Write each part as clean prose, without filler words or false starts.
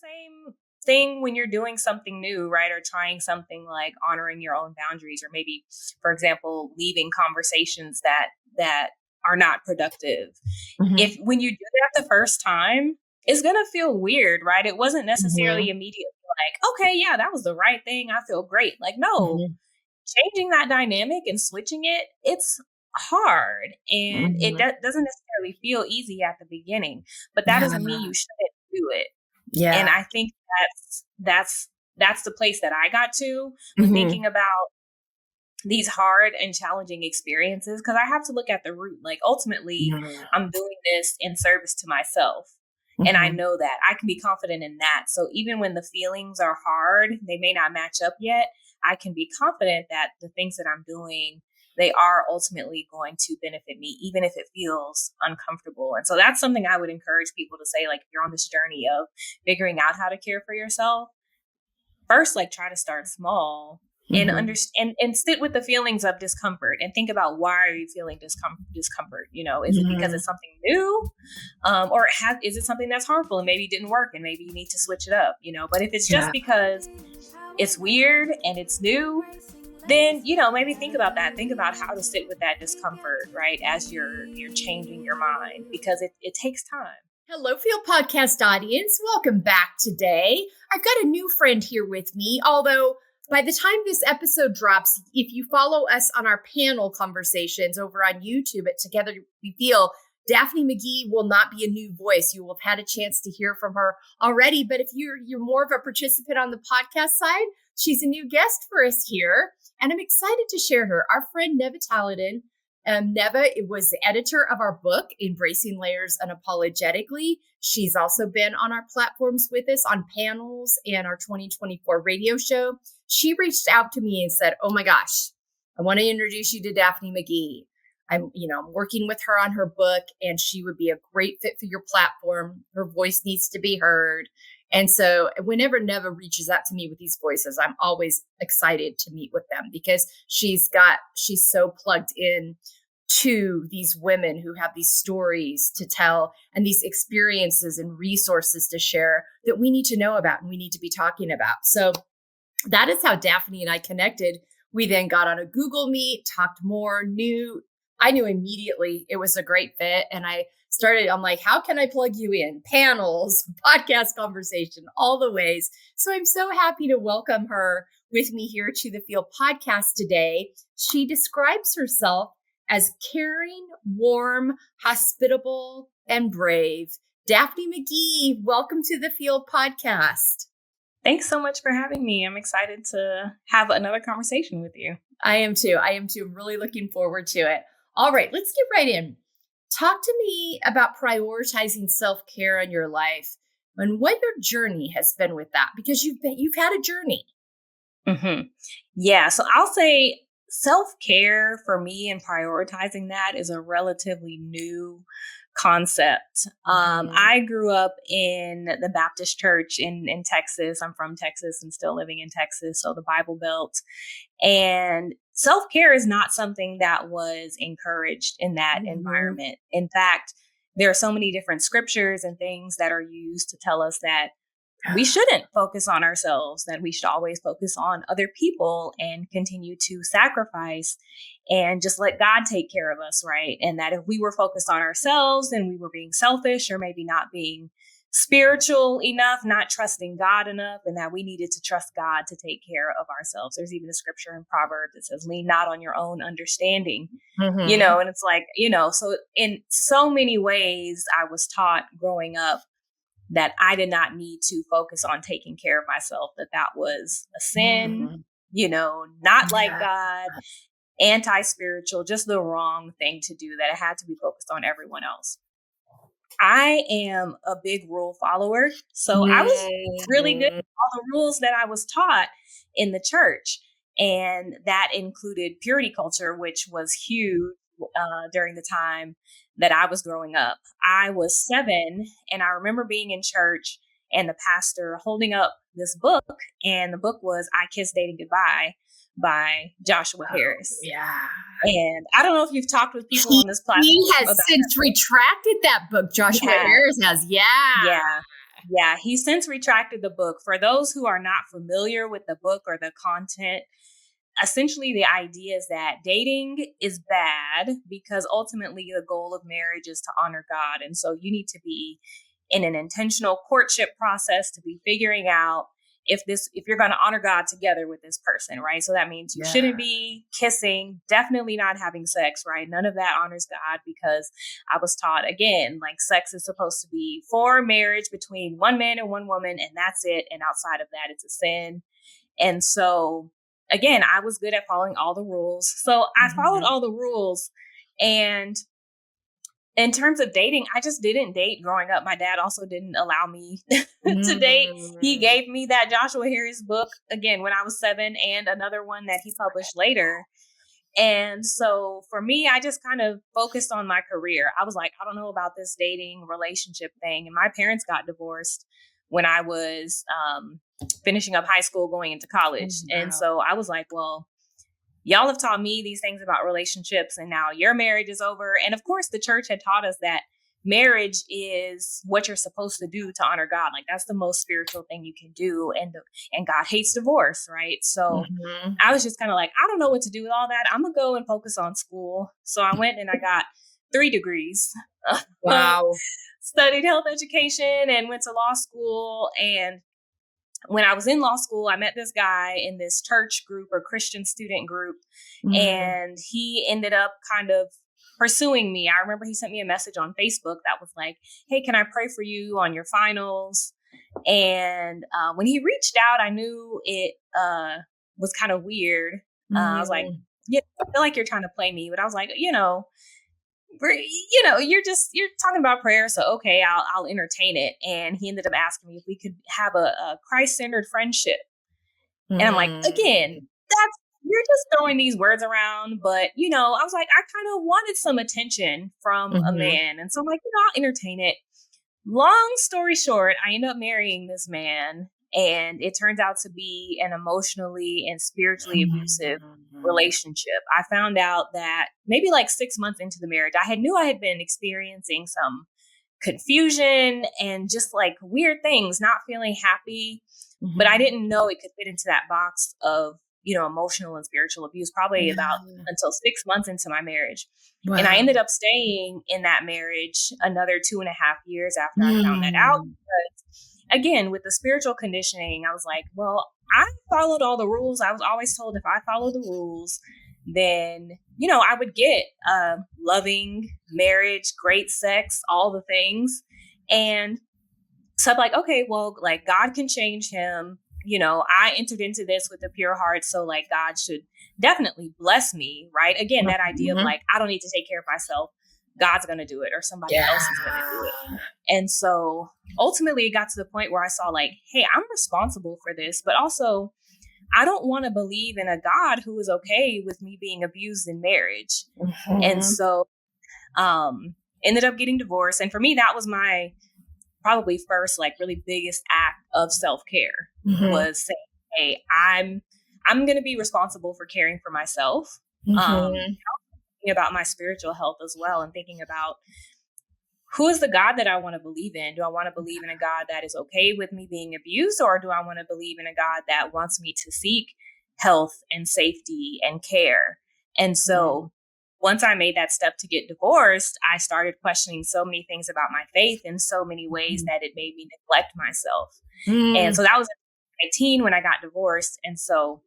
same thing when you're doing something new, right? Or trying something like honoring your own boundaries, or maybe, for example, leaving conversations that are not productive. If when you do that the first time, it's going to feel weird, right? It wasn't necessarily immediately like, okay, yeah, that was the right thing. I feel great. Like, no, changing that dynamic and switching it, it's hard. And it doesn't necessarily feel easy at the beginning, but that doesn't mean you shouldn't do it. Yeah. And I think that's the place that I got to when thinking about these hard and challenging experiences, because I have to look at the root. Like, ultimately, I'm doing this in service to myself. And I know that I can be confident in that. So even when the feelings are hard, they may not match up yet, I can be confident that the things that I'm doing, they are ultimately going to benefit me, even if it feels uncomfortable. And so that's something I would encourage people to say, like, if you're on this journey of figuring out how to care for yourself, first, like, try to start small and understand and sit with the feelings of discomfort and think about, why are you feeling discomfort? You know, is it because it's something new? Or is it something that's harmful and maybe it didn't work and maybe you need to switch it up, you know? But if it's just because it's weird and it's new, then, you know, maybe think about that. Think about how to sit with that discomfort, right? As you're changing your mind, because it takes time. Hello, F.E.E.L Podcast audience. Welcome back today. I've got a new friend here with me, although by the time this episode drops, if you follow us on our panel conversations over on YouTube at Together We Feel, Daphne McGee will not be a new voice. You will have had a chance to hear from her already. But if you're more of a participant on the podcast side, she's a new guest for us here. And I'm excited to share her. Our friend Neva Talladen. Neva was the editor of our book, Embracing Layers Unapologetically. She's also been on our platforms with us on panels and our 2024 radio show. She reached out to me and said, oh my gosh, I want to introduce you to Daphne McGee. I'm working with her on her book, and she would be a great fit for your platform. Her voice needs to be heard. And so whenever Neva reaches out to me with these voices, I'm always excited to meet with them, because she's so plugged in to these women who have these stories to tell and these experiences and resources to share that we need to know about and we need to be talking about. So that is how Daphne and I connected. We then got on a Google Meet, talked more, I knew immediately it was a great fit. And I'm like, how can I plug you in? Panels, podcast conversation, all the ways. So I'm so happy to welcome her with me here to the F.E.E.L Podcast today. She describes herself as caring, warm, hospitable, and brave. Daphne McGee, welcome to the F.E.E.L Podcast. Thanks so much for having me. I'm excited to have another conversation with you. I am too. I'm really looking forward to it. All right, let's get right in. Talk to me about prioritizing self-care in your life and what your journey has been with that, because you've had a journey. Yeah, so I'll say self-care for me and prioritizing that is a relatively new concept. I grew up in the Baptist church in Texas. I'm from Texas and still living in Texas, so the Bible Belt. And self-care is not something that was encouraged in that environment. In fact, there are so many different scriptures and things that are used to tell us that we shouldn't focus on ourselves, that we should always focus on other people and continue to sacrifice and just let God take care of us, right? And that if we were focused on ourselves, then we were being selfish or maybe not being spiritual enough, not trusting God enough, and that we needed to trust God to take care of ourselves. There's even a scripture in Proverbs that says, lean not on your own understanding, and it's like, so in so many ways I was taught growing up that I did not need to focus on taking care of myself, that was a sin, not like God, anti-spiritual, just the wrong thing to do, that I had to be focused on everyone else. I am a big rule follower, so I was really good at all the rules that I was taught in the church. And that included purity culture, which was huge during the time that I was growing up. I was 7, and I remember being in church and the pastor holding up this book, and the book was I Kissed Dating Goodbye by Joshua Harris. Yeah. And I don't know if you've talked with people on this platform. He has since retracted that book. Joshua Harris has. Yeah. Yeah. Yeah, he since retracted the book. For those who are not familiar with the book or the content, essentially the idea is that dating is bad because ultimately the goal of marriage is to honor God. And so you need to be in an intentional courtship process to be figuring out if you're going to honor God together with this person, right? So that means you shouldn't be kissing, definitely not having sex, right? None of that honors God, because I was taught, again, like sex is supposed to be for marriage between one man and one woman, and that's it. And outside of that, it's a sin. And so, again, I was good at following all the rules. So I followed all the rules. And in terms of dating, I just didn't date growing up. My dad also didn't allow me to date. He gave me that Joshua Harris book, again, when I was 7, and another one that he published later. And so for me, I just kind of focused on my career. I was like, I don't know about this dating relationship thing. And my parents got divorced when I was finishing up high school, going into college. And so I was like, well, y'all have taught me these things about relationships, and now your marriage is over. And of course, the church had taught us that marriage is what you're supposed to do to honor God. Like, that's the most spiritual thing you can do. And God hates divorce, right? So I was just kind of like, I don't know what to do with all that. I'm going to go and focus on school. So I went and I got 3 degrees. Wow. Studied health education and went to law school. And when I was in law school, I met this guy in this church group or Christian student group, and he ended up kind of pursuing me. I remember he sent me a message on Facebook that was like, hey, can I pray for you on your finals? And when he reached out, I knew it was kind of weird. I was like, yeah, I feel like you're trying to play me. But I was like, you're talking about prayer. So, okay, I'll entertain it. And he ended up asking me if we could have a Christ-centered friendship. And I'm like, again, you're just throwing these words around. But, I was like, I kind of wanted some attention from a man. And so I'm like, I'll entertain it. Long story short, I ended up marrying this man. And it turns out to be an emotionally and spiritually abusive relationship. I found out that maybe like 6 months into the marriage, I had been experiencing some confusion and just like weird things, not feeling happy, but I didn't know it could fit into that box of, emotional and spiritual abuse, probably about until 6 months into my marriage. Wow. And I ended up staying in that marriage another 2.5 years after I found that out. Because again, with the spiritual conditioning, I was like, well, I followed all the rules. I was always told if I follow the rules, then, I would get loving marriage, great sex, all the things. And so I'm like, okay, well, like God can change him. I entered into this with a pure heart. So like God should definitely bless me, right? Again, that idea of like, I don't need to take care of myself. God's going to do it, or somebody else is going to do it. And so ultimately it got to the point where I saw like, hey, I'm responsible for this, but also I don't want to believe in a God who is okay with me being abused in marriage. And so ended up getting divorced. And for me, that was my probably first like really biggest act of self-care was saying, hey, I'm going to be responsible for caring for myself. Thinking about my spiritual health as well, and thinking about who is the God that I want to believe in. Do I want to believe in a God that is okay with me being abused, or do I want to believe in a God that wants me to seek health and safety and care? And so once I made that step to get divorced, I started questioning so many things about my faith in so many ways that it made me neglect myself. And so that was at 18 when I got divorced. And so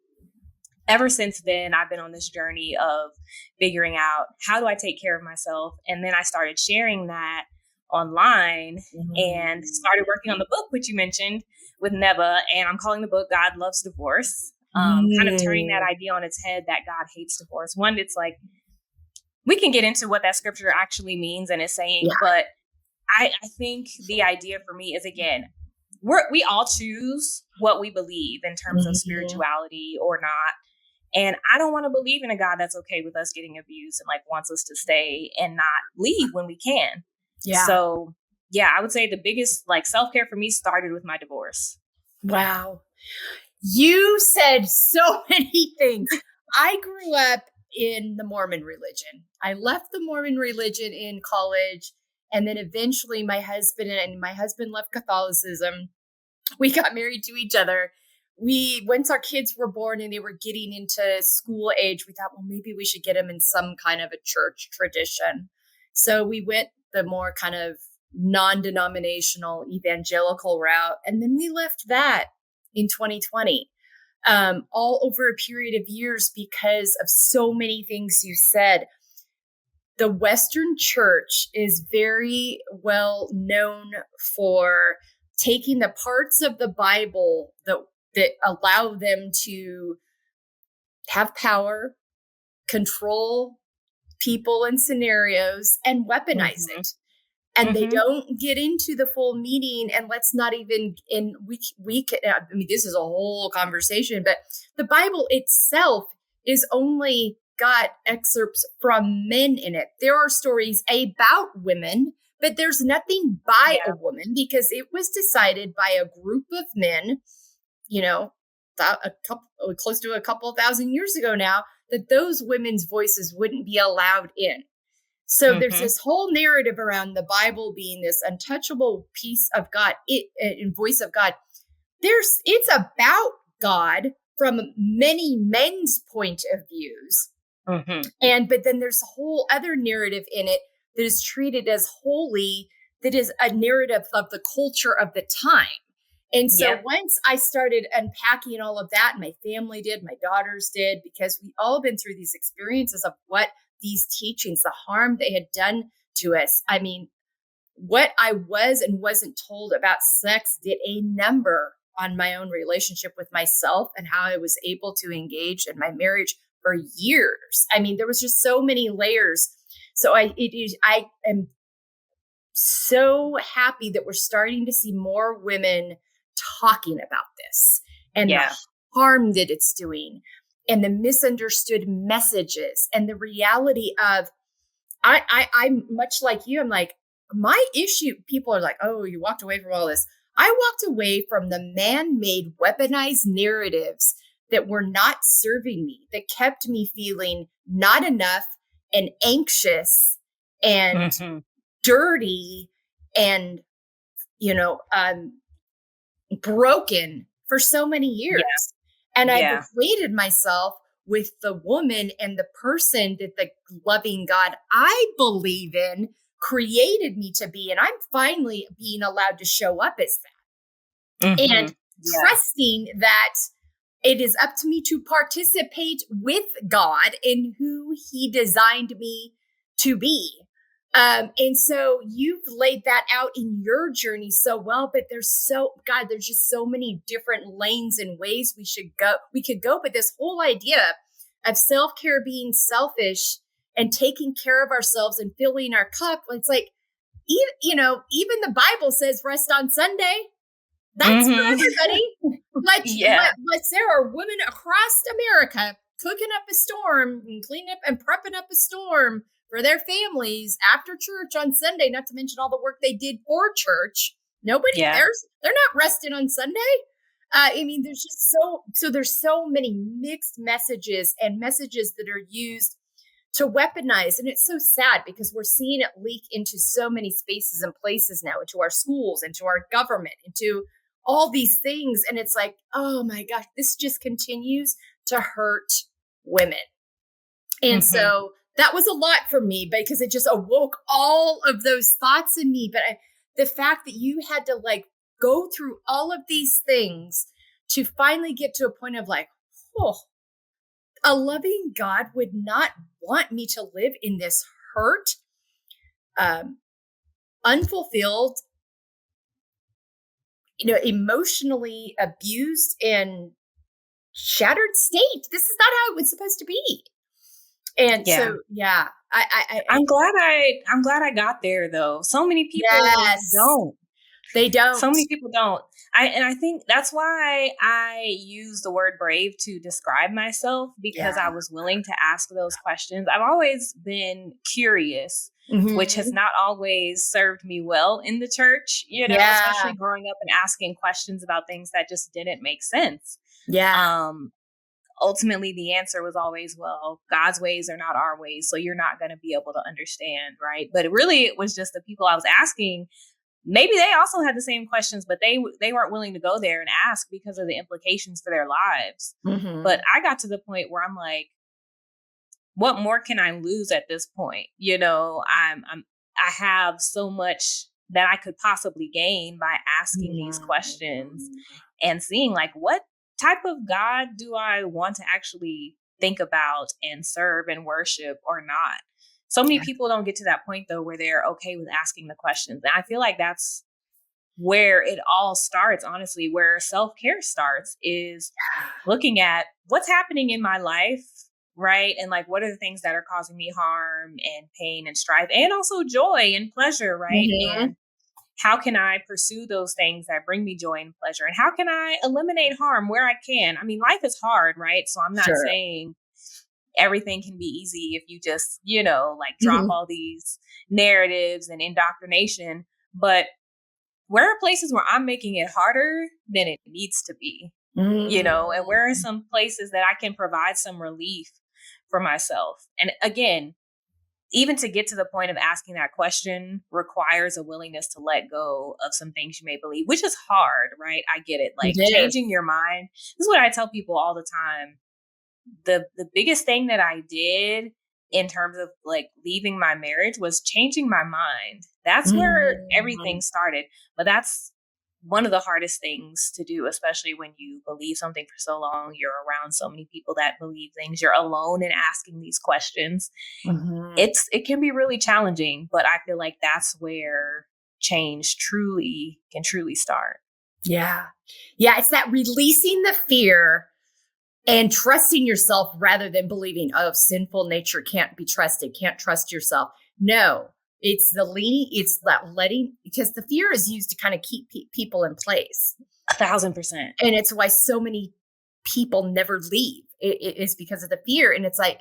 ever since then, I've been on this journey of figuring out, how do I take care of myself? And then I started sharing that online and started working on the book, which you mentioned, with Neva. And I'm calling the book God Loves Divorce, kind of turning that idea on its head that God hates divorce. One, it's like, we can get into what that scripture actually means and is saying, but I think the idea for me is, again, we all choose what we believe in terms of spirituality or not. And I don't want to believe in a God that's okay with us getting abused and like wants us to stay and not leave when we can. Yeah. So I would say the biggest like self-care for me started with my divorce. Wow. You said so many things. I grew up in the Mormon religion. I left the Mormon religion in college, And then eventually my husband left Catholicism. We got married to each other. Once our kids were born and they were getting into school age, we thought, well, maybe we should get them in some kind of a church tradition. So we went the more kind of non-denominational evangelical route. And then we left that in 2020, all over a period of years because of so many things you said. The Western church is very well known for taking the parts of the Bible that allow them to have power, control people and scenarios, and weaponize it. And they don't get into the full meaning. And let's not even, this is a whole conversation, but the Bible itself is only got excerpts from men in it. There are stories about women, but there's nothing by a woman because it was decided by a group of men, close to a couple of thousand years ago now, that those women's voices wouldn't be allowed in. So there's this whole narrative around the Bible being this untouchable piece of God, in voice of God. It's about God from many men's point of views. But then there's a whole other narrative in it that is treated as holy, that is a narrative of the culture of the time. And so once I started unpacking all of that, my family did, my daughters did, because we all been through these experiences of what these teachings, the harm they had done to us. I mean, what I was and wasn't told about sex did a number on my own relationship with myself and how I was able to engage in my marriage for years. I mean, there was just so many layers. So I am so happy that we're starting to see more women talking about this and the harm that it's doing and the misunderstood messages and the reality of, I'm much like you. I'm like, my issue, people are like, oh, you walked away from all this. I walked away from the man-made weaponized narratives that were not serving me, that kept me feeling not enough and anxious and dirty and, broken for so many years. And I equated myself with the woman and the person that the loving God I believe in created me to be. And I'm finally being allowed to show up as that. And trusting that it is up to me to participate with God in who he designed me to be. And so you've laid that out in your journey so well, but there's just so many different lanes and ways we could go. But this whole idea of self-care being selfish and taking care of ourselves and filling our cup, it's like, even the Bible says rest on Sunday. That's for everybody. But there are women across America cooking up a storm and cleaning up and prepping up a storm for their families after church on Sunday, not to mention all the work they did for church. They're not resting on Sunday. There's just there's so many mixed messages and messages that are used to weaponize. And it's so sad because we're seeing it leak into so many spaces and places now, into our schools, into our government, into all these things. And it's like, oh my gosh, this just continues to hurt women. And so that was a lot for me because it just awoke all of those thoughts in me. But the fact that you had to go through all of these things to finally get to a point of a loving God would not want me to live in this hurt, unfulfilled, emotionally abused and shattered state. This is not how it was supposed to be. And I'm glad I got there though. So many people don't. They don't. So many people don't. I think that's why I use the word brave to describe myself, because I was willing to ask those questions. I've always been curious, which has not always served me well in the church, especially growing up and asking questions about things that just didn't make sense. ultimately the answer was always, well, God's ways are not our ways, so you're not going to be able to understand, right? But it was just the people I was asking. Maybe they also had the same questions, but they weren't willing to go there and ask because of the implications for their lives. Mm-hmm. But I got to the point where I'm like, what more can I lose at this point? You know, I have so much that I could possibly gain by asking these questions and seeing like, what type of God do I want to actually think about and serve and worship or not? So many people don't get to that point though, where they're okay with asking the questions. And I feel like that's where it all starts, honestly, where self-care starts, is looking at what's happening in my life, right? And like, what are the things that are causing me harm and pain and strife and also joy and pleasure, right? Mm-hmm. And how can I pursue those things that bring me joy and pleasure? And how can I eliminate harm where I can? I mean, life is hard, right? So I'm not saying everything can be easy if you just, you know, like drop all these narratives and indoctrination. But where are places where I'm making it harder than it needs to be? You know, and where are some places that I can provide some relief for myself? And again, even to get to the point of asking that question requires a willingness to let go of some things you may believe, which is hard, right? I get it. Like changing your mind. This is what I tell people all the time. The biggest thing that I did in terms of like leaving my marriage was changing my mind. That's where everything started. But that's one of the hardest things to do, especially when you believe something for so long. You're around so many people that believe things. You're alone in asking these questions. It can be really challenging, but I feel like that's where change can truly start. Yeah. Yeah. It's that releasing the fear and trusting yourself rather than believing, oh, sinful nature can't be trusted, can't trust yourself. No, it's that letting, because the fear is used to kind of keep people in place. 1,000%. And it's why so many people never leave. It is because of the fear. And it's like,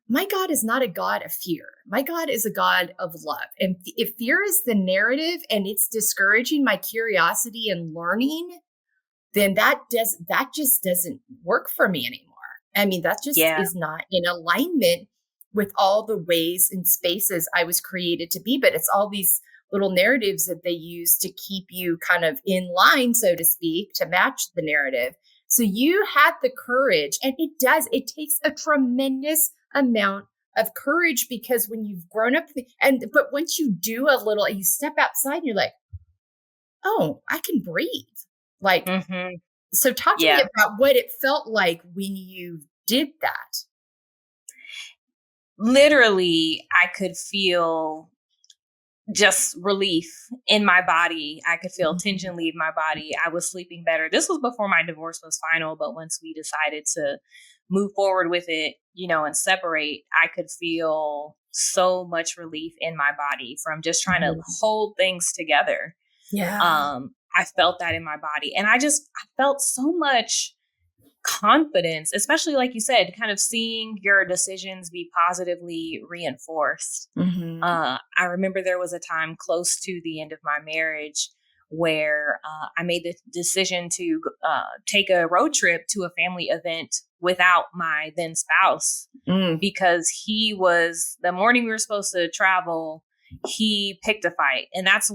my God is not a God of fear. My God is a God of love. And if fear is the narrative and it's discouraging my curiosity and learning, then that just doesn't work for me anymore. I mean, that just is not in alignment with all the ways and spaces I was created to be. But it's all these little narratives that they use to keep you kind of in line, so to speak, to match the narrative. So you had the courage, and it takes a tremendous amount of courage, because when you've grown up but once you do a little, you step outside and you're like, oh, I can breathe. Like, so talk to me about what it felt like when you did that. Literally, I could feel just relief in my body. I could feel tension leave my body. I was sleeping better. This was before my divorce was final, but once we decided to move forward with it, you know, and separate, I could feel so much relief in my body from just trying to hold things together. I felt that in my body, and I felt so much confidence, especially like you said, kind of seeing your decisions be positively reinforced. I remember there was a time close to the end of my marriage where I made the decision to take a road trip to a family event without my then spouse, because the morning we were supposed to travel, he picked a fight. And that's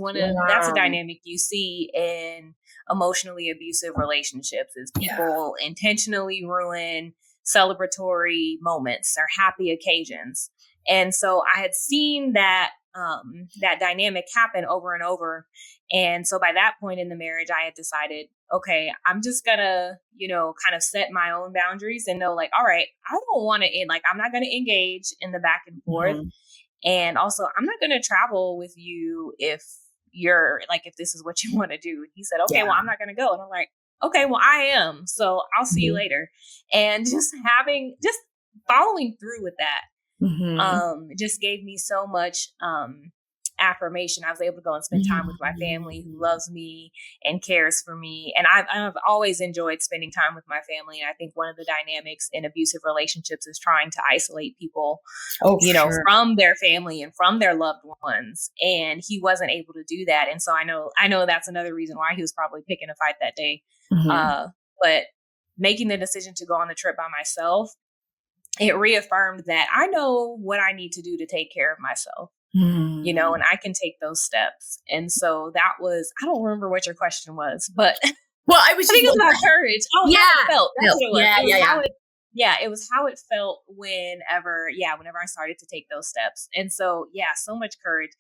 that's a dynamic you see in emotionally abusive relationships, is people intentionally ruin celebratory moments or happy occasions. And so I had seen that that dynamic happen over and over. And so by that point in the marriage, I had decided, okay, I'm just gonna, you know, kind of set my own boundaries and know, like, all right, I don't want to I'm not going to engage in the back and forth. And also, I'm not going to travel with you if if this is what you want to do. And he said, okay, well, I'm not going to go. And I'm like, okay, well, I am. So I'll see you later. And just following through with that, just gave me so much affirmation. I was able to go and spend time with my family who loves me and cares for me. And I've always enjoyed spending time with my family. And I think one of the dynamics in abusive relationships is trying to isolate people, from their family and from their loved ones. And he wasn't able to do that. And so I know that's another reason why he was probably picking a fight that day. But making the decision to go on the trip by myself, it reaffirmed that I know what I need to do to take care of myself, and I can take those steps. And so that was, I don't remember what your question was, but well, I was I think it was about courage. Oh, yeah. How it felt. That's what it was. It was how it felt whenever I started to take those steps. And so, so much courage.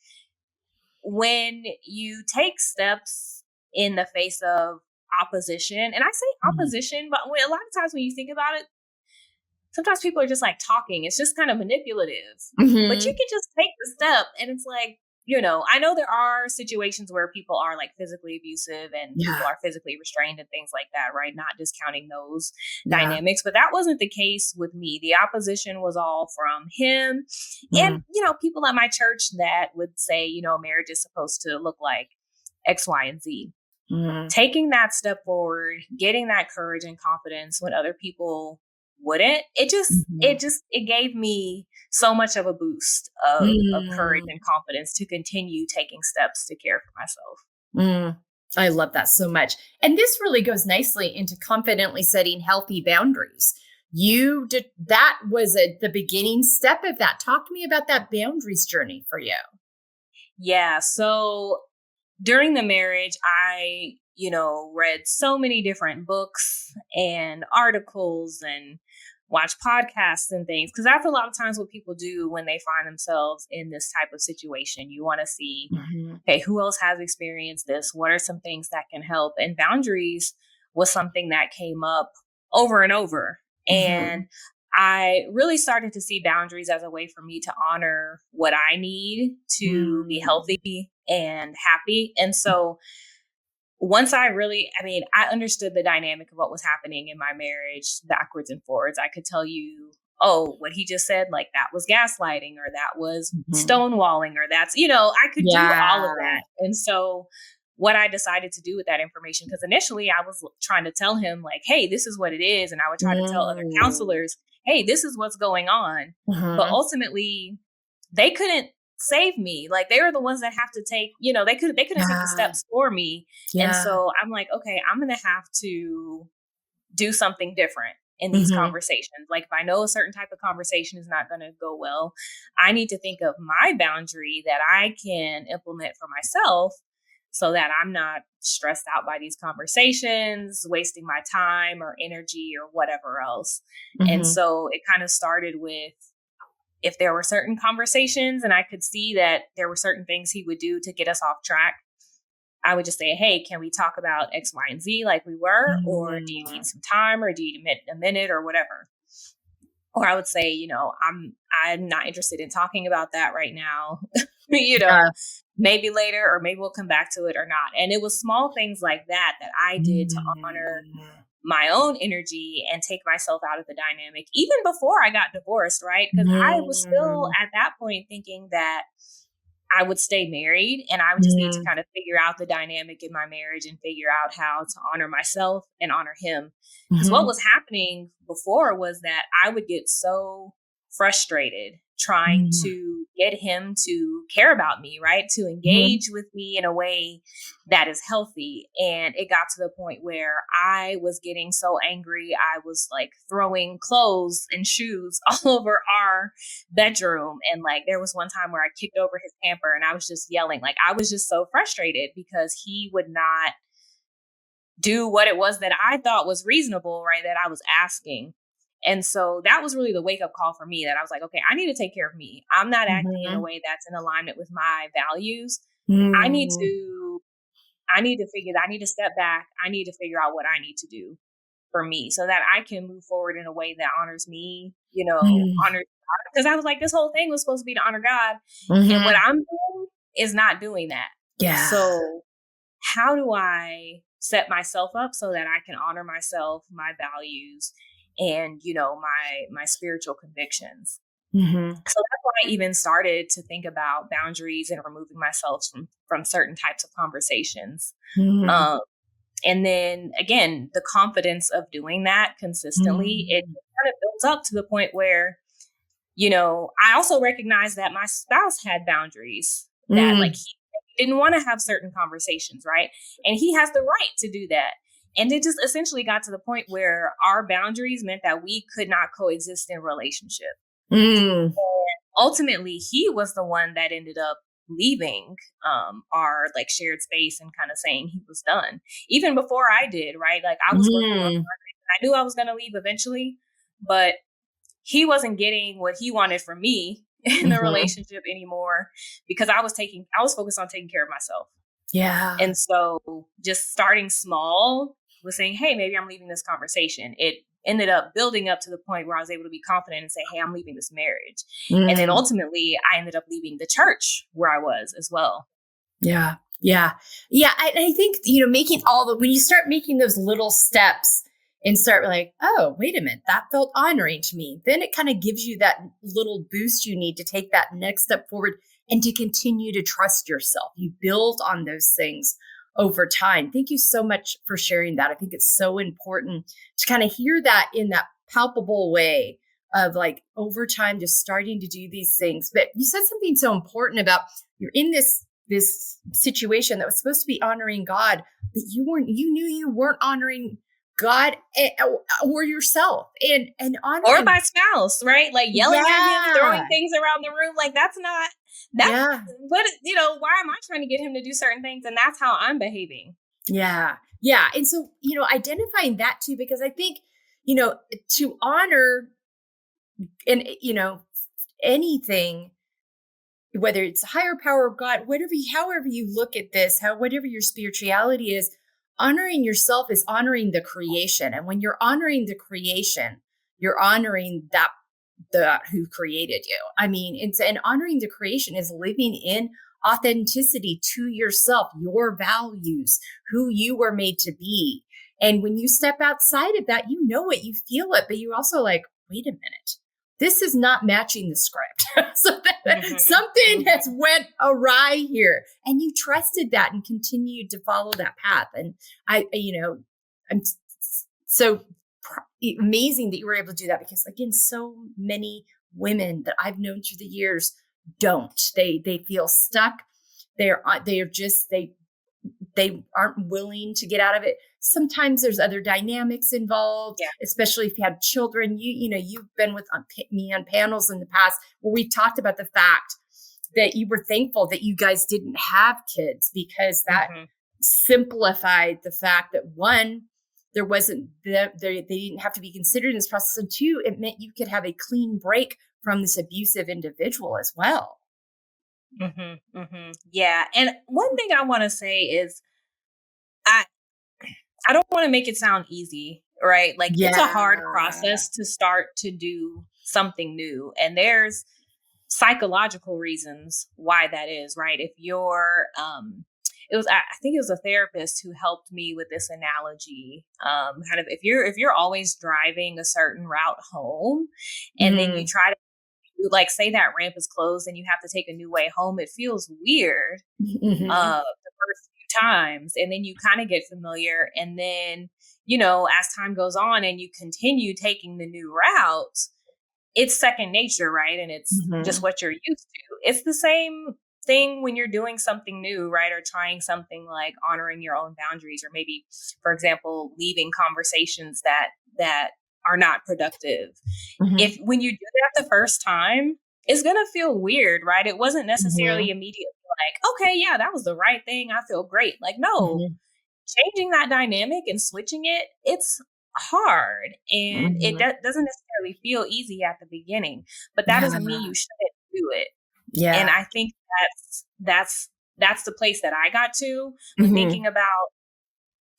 When you take steps in the face of opposition, and I say opposition, but a lot of times when you think about it, sometimes people are just like talking. It's just kind of manipulative, but you can just take the step, and it's like, I know there are situations where people are like physically abusive and people are physically restrained and things like that, right? Not discounting those dynamics, but that wasn't the case with me. The opposition was all from him and, people at my church that would say, marriage is supposed to look like X, Y, and Z. Taking that step forward, getting that courage and confidence when other people wouldn't, it gave me so much of a boost of courage and confidence to continue taking steps to care for myself. I love that so much. And this really goes nicely into confidently setting healthy boundaries. That was the beginning step of that. Talk to me about that boundaries journey for you. Yeah. So during the marriage, I, read so many different books and articles and watch podcasts and things, because that's a lot of times what people do when they find themselves in this type of situation. You want to see, okay, who else has experienced this? What are some things that can help? And boundaries was something that came up over and over. And I really started to see boundaries as a way for me to honor what I need to be healthy and happy. And so once I understood the dynamic of what was happening in my marriage backwards and forwards. I could tell you, what he just said, like that was gaslighting, or that was stonewalling, or that's, I could do all of that. And so what I decided to do with that information, because initially I was trying to tell him like, hey, this is what it is. And I would try to tell other counselors, hey, this is what's going on. But ultimately they couldn't save me. Like they were the ones that have to take, they couldn't take the steps for me. And so I'm like, okay, I'm going to have to do something different in these conversations. Like if I know a certain type of conversation is not going to go well, I need to think of my boundary that I can implement for myself so that I'm not stressed out by these conversations, wasting my time or energy or whatever else. And so it kind of started with, if there were certain conversations and I could see that there were certain things he would do to get us off track, I would just say, hey, can we talk about X, Y, and Z like we were? Or do you need some time, or do you need a minute or whatever? Or I would say, I'm not interested in talking about that right now, maybe later, or maybe we'll come back to it or not. And it was small things like that I did to honor my own energy and take myself out of the dynamic, even before I got divorced, right? Because I was still at that point thinking that I would stay married and I would just need to kind of figure out the dynamic in my marriage and figure out how to honor myself and honor him. Because what was happening before was that I would get so frustrated trying to get him to care about me, right? To engage with me in a way that is healthy. And it got to the point where I was getting so angry. I was like throwing clothes and shoes all over our bedroom. And like, there was one time where I kicked over his hamper and I was just yelling. Like, I was just so frustrated because he would not do what it was that I thought was reasonable, right? That I was asking. And so that was really the wake up call for me, that I was like, okay, I need to take care of me. I'm not acting in a way that's in alignment with my values. I need to step back. I need to figure out what I need to do for me so that I can move forward in a way that honors me, honors God. Because I was like, this whole thing was supposed to be to honor God. And what I'm doing is not doing that. Yeah. So how do I set myself up so that I can honor myself, my values, and, my spiritual convictions. So that's why I even started to think about boundaries and removing myself from certain types of conversations. And then again, the confidence of doing that consistently, it kind of builds up to the point where, I also recognize that my spouse had boundaries, that like he didn't want to have certain conversations, right? And he has the right to do that. And it just essentially got to the point where our boundaries meant that we could not coexist in relationship. And ultimately, he was the one that ended up leaving our like shared space and kind of saying he was done. Even before I did, right? Like I was working on Margaret. I knew I was going to leave eventually, but he wasn't getting what he wanted from me in the relationship anymore because I was focused on taking care of myself. Yeah. And so just starting small was saying, hey, maybe I'm leaving this conversation. It ended up building up to the point where I was able to be confident and say, hey, I'm leaving this marriage. And then ultimately I ended up leaving the church where I was as well. Yeah. Yeah. Yeah. I think, you know, when you start making those little steps and start like, oh, wait a minute, that felt honoring to me. Then it kind of gives you that little boost you need to take that next step forward and to continue to trust yourself. You build on those things over time. Thank you so much for sharing that. I think it's so important to kind of hear that in that palpable way of like over time, just starting to do these things. But you said something so important about you're in this situation that was supposed to be honoring God, but you knew you weren't honoring God or yourself and honoring or my spouse, right? Like yelling at him, throwing things around the room. Like that's what, you know, why am I trying to get him to do certain things? And that's how I'm behaving. Yeah. Yeah. And so, you know, identifying that too, because I think, you know, to honor and, you know, anything, whether it's a higher power of God, however you look at this, whatever your spirituality is, honoring yourself is honoring the creation. And when you're honoring the creation, you're honoring the who created you. I mean, and honoring the creation is living in authenticity to yourself, your values, who you were made to be. And when you step outside of that, you know it, you feel it, but you also like, wait a minute, this is not matching the script. So something has went awry here. And you trusted that and continued to follow that path. And I'm so amazing that you were able to do that because again, so many women that I've known through the years don't. They feel stuck. They aren't willing to get out of it. Sometimes there's other dynamics involved, especially if you have children. You've been with me on panels in the past where we talked about the fact that you were thankful that you guys didn't have kids because that simplified the fact that one, there wasn't they didn't have to be considered in this process, and two, it meant you could have a clean break from this abusive individual as well. Yeah. And one thing I want to say is I don't want to make it sound easy, right? Like it's a hard process to start to do something new. And there's psychological reasons why that is, right? If you're, I think it was a therapist who helped me with this analogy. Kind of if you're always driving a certain route home and then you try to like say that ramp is closed and you have to take a new way home, it feels weird the first few times. And then you kind of get familiar. And then, you know, as time goes on and you continue taking the new route, it's second nature, right? And it's just what you're used to. It's the same thing when you're doing something new, right? Or trying something like honoring your own boundaries, or maybe, for example, leaving conversations that are not productive. If when you do that the first time, it's going to feel weird, right? It wasn't necessarily immediately like, okay, yeah, that was the right thing. I feel great. Like, no, changing that dynamic and switching it, it's hard. And it doesn't necessarily feel easy at the beginning, but that doesn't mean you shouldn't do it. Yeah. And I think that's the place that I got to when thinking about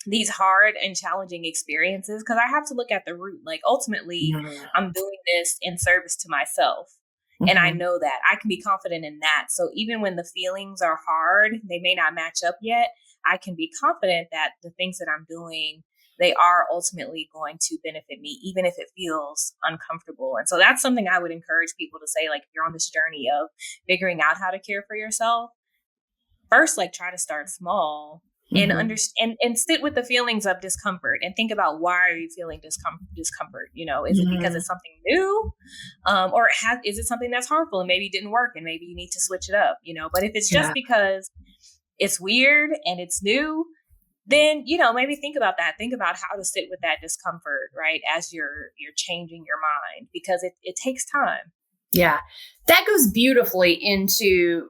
these hard and challenging experiences, because I have to look at the root. Like ultimately, I'm doing this in service to myself. And I know that I can be confident in that. So even when the feelings are hard, they may not match up yet, I can be confident that the things that I'm doing, they are ultimately going to benefit me, even if it feels uncomfortable. And so that's something I would encourage people to say, like, if you're on this journey of figuring out how to care for yourself, first, like, try to start small and understand and sit with the feelings of discomfort and think about, why are you feeling discomfort? You know, is it because it's something new? Or is it something that's harmful and maybe it didn't work and maybe you need to switch it up, you know? But if it's just because it's weird and it's new, then, maybe think about that. Think about how to sit with that discomfort, right? As you're changing your mind, because it takes time. Yeah, that goes beautifully into,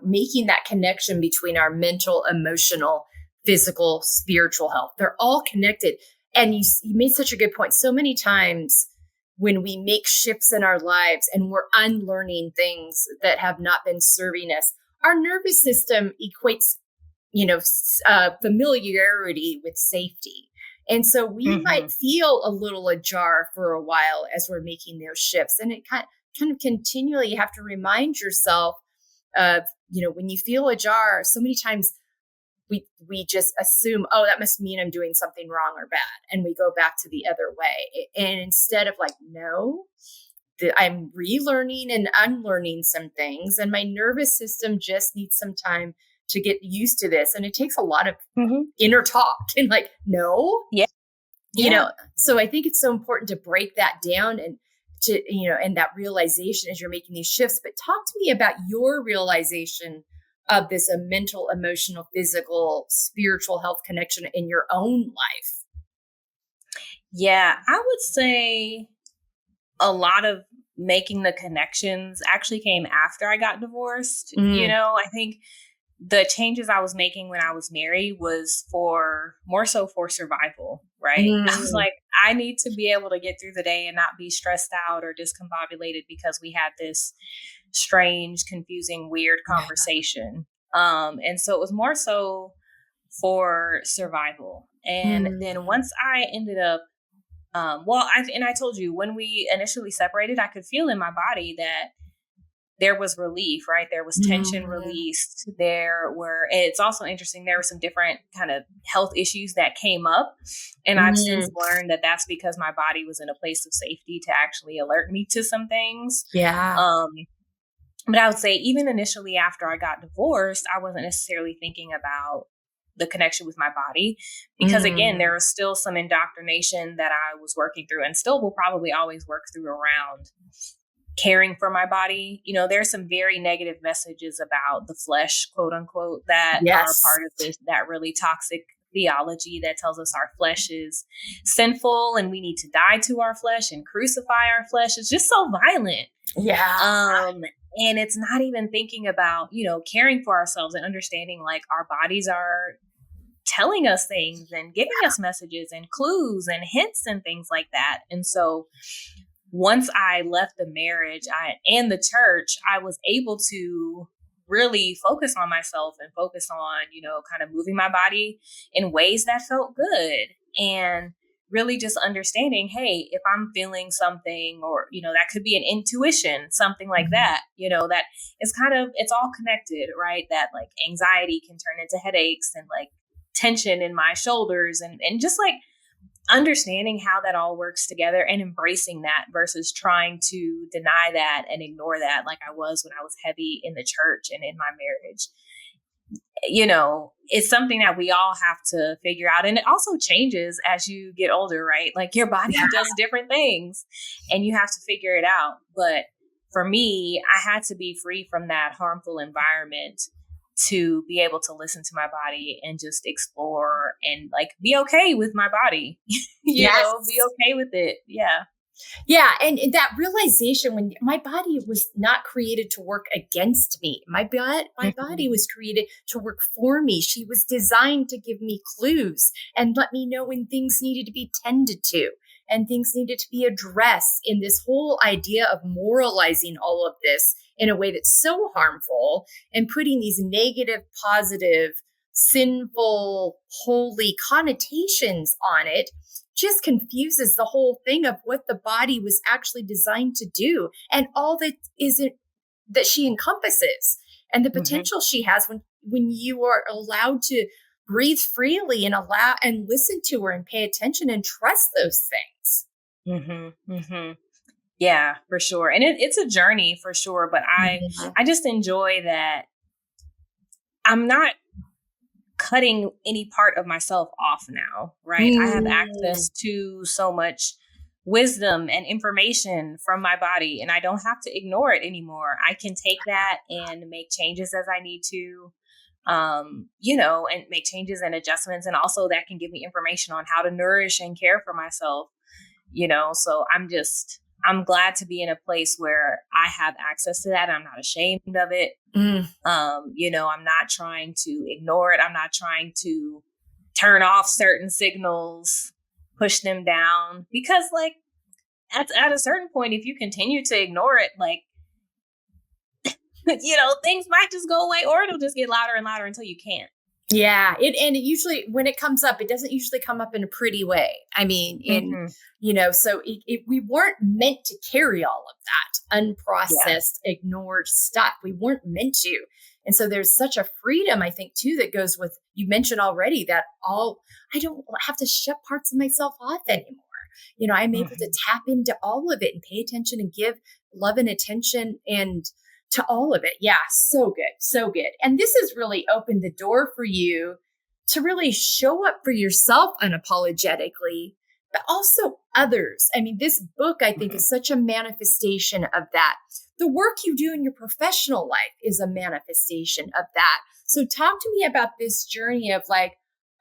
making that connection between our mental, emotional, physical, spiritual health. They're all connected. And you made such a good point. So many times when we make shifts in our lives and we're unlearning things that have not been serving us, our nervous system equates, familiarity with safety. And so we might feel a little ajar for a while as we're making those shifts. And it kind of continually, you have to remind yourself of, when you feel ajar, so many times we just assume, oh, that must mean I'm doing something wrong or bad. And we go back to the other way. And instead of like, no, I'm relearning and unlearning some things. And my nervous system just needs some time to get used to this. And it takes a lot of inner talk and like, no, so I think it's so important to break that down and to, and that realization as you're making these shifts. But talk to me about your realization of this mental, emotional, physical, spiritual health connection in your own life. Yeah, I would say a lot of making the connections actually came after I got divorced. I think the changes I was making when I was married was more so for survival, right? I was like, I need to be able to get through the day and not be stressed out or discombobulated because we had this strange, confusing, weird conversation. And so it was more so for survival. And then once I ended up, I told you when we initially separated, I could feel in my body that there was relief, right? There was tension released. It's also interesting, there were some different kind of health issues that came up. And I've since learned that that's because my body was in a place of safety to actually alert me to some things. Yeah. But I would say even initially after I got divorced, I wasn't necessarily thinking about the connection with my body because again, there was still some indoctrination that I was working through and still will probably always work through around caring for my body. There's some very negative messages about the flesh, quote unquote, that are part of this, that really toxic theology that tells us our flesh is sinful and we need to die to our flesh and crucify our flesh. It's just so violent. Yeah. And it's not even thinking about, caring for ourselves and understanding like our bodies are telling us things and giving us messages and clues and hints and things like that. And so once I left the marriage and the church, I was able to really focus on myself and focus on, kind of moving my body in ways that felt good. And really just understanding, hey, if I'm feeling something or, that could be an intuition, something like that, that is it's all connected, right? That like anxiety can turn into headaches and like tension in my shoulders and just like understanding how that all works together and embracing that versus trying to deny that and ignore that like I was when I was heavy in the church and in my marriage. It's something that we all have to figure out. And it also changes as you get older, right? Like your body does different things and you have to figure it out. But for me, I had to be free from that harmful environment to be able to listen to my body and just explore and like be okay with my body, be okay with it. Yeah. Yeah. And that realization when my body was not created to work against me, my body was created to work for me. She was designed to give me clues and let me know when things needed to be tended to and things needed to be addressed. In this whole idea of moralizing all of this in a way that's so harmful and putting these negative, positive, sinful, holy connotations on it just confuses the whole thing of what the body was actually designed to do and all that she encompasses and the potential she has when you are allowed to breathe freely and allow and listen to her and pay attention and trust those things. Yeah, for sure. And it's a journey for sure. But I just enjoy that I'm not cutting any part of myself off now, right? I have access to so much wisdom and information from my body and I don't have to ignore it anymore. I can take that and make changes as I need to. and make changes and adjustments. And also that can give me information on how to nourish and care for myself, so I'm glad to be in a place where I have access to that. I'm not ashamed of it. I'm not trying to ignore it. I'm not trying to turn off certain signals, push them down, because like at a certain point, if you continue to ignore it, like, things might just go away, or it'll just get louder and louder until you can't. Yeah. It usually, when it comes up, it doesn't usually come up in a pretty way. I mean, so we weren't meant to carry all of that unprocessed, ignored stuff. We weren't meant to. And so there's such a freedom, I think, too, that goes with, you mentioned already that I don't have to shut parts of myself off anymore. I'm able to tap into all of it and pay attention and give love and attention and to all of it. Yeah. So good. So good. And this has really opened the door for you to really show up for yourself unapologetically, but also others. I mean, this book, I think, is such a manifestation of that. The work you do in your professional life is a manifestation of that. So talk to me about this journey of like,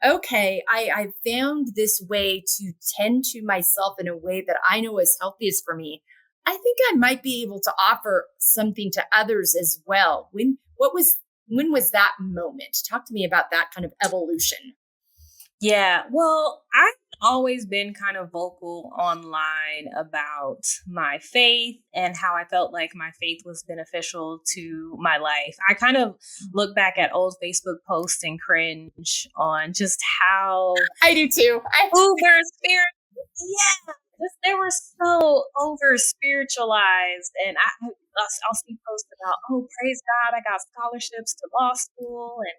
okay, I found this way to tend to myself in a way that I know is healthiest for me. I think I might be able to offer something to others as well. When was that moment? Talk to me about that kind of evolution. Yeah, well, I've always been kind of vocal online about my faith and how I felt like my faith was beneficial to my life. I kind of look back at old Facebook posts and cringe on just how I do too. uber spiritual. Yeah. They were so over spiritualized, and I'll see posts about, oh, praise God, I got scholarships to law school, and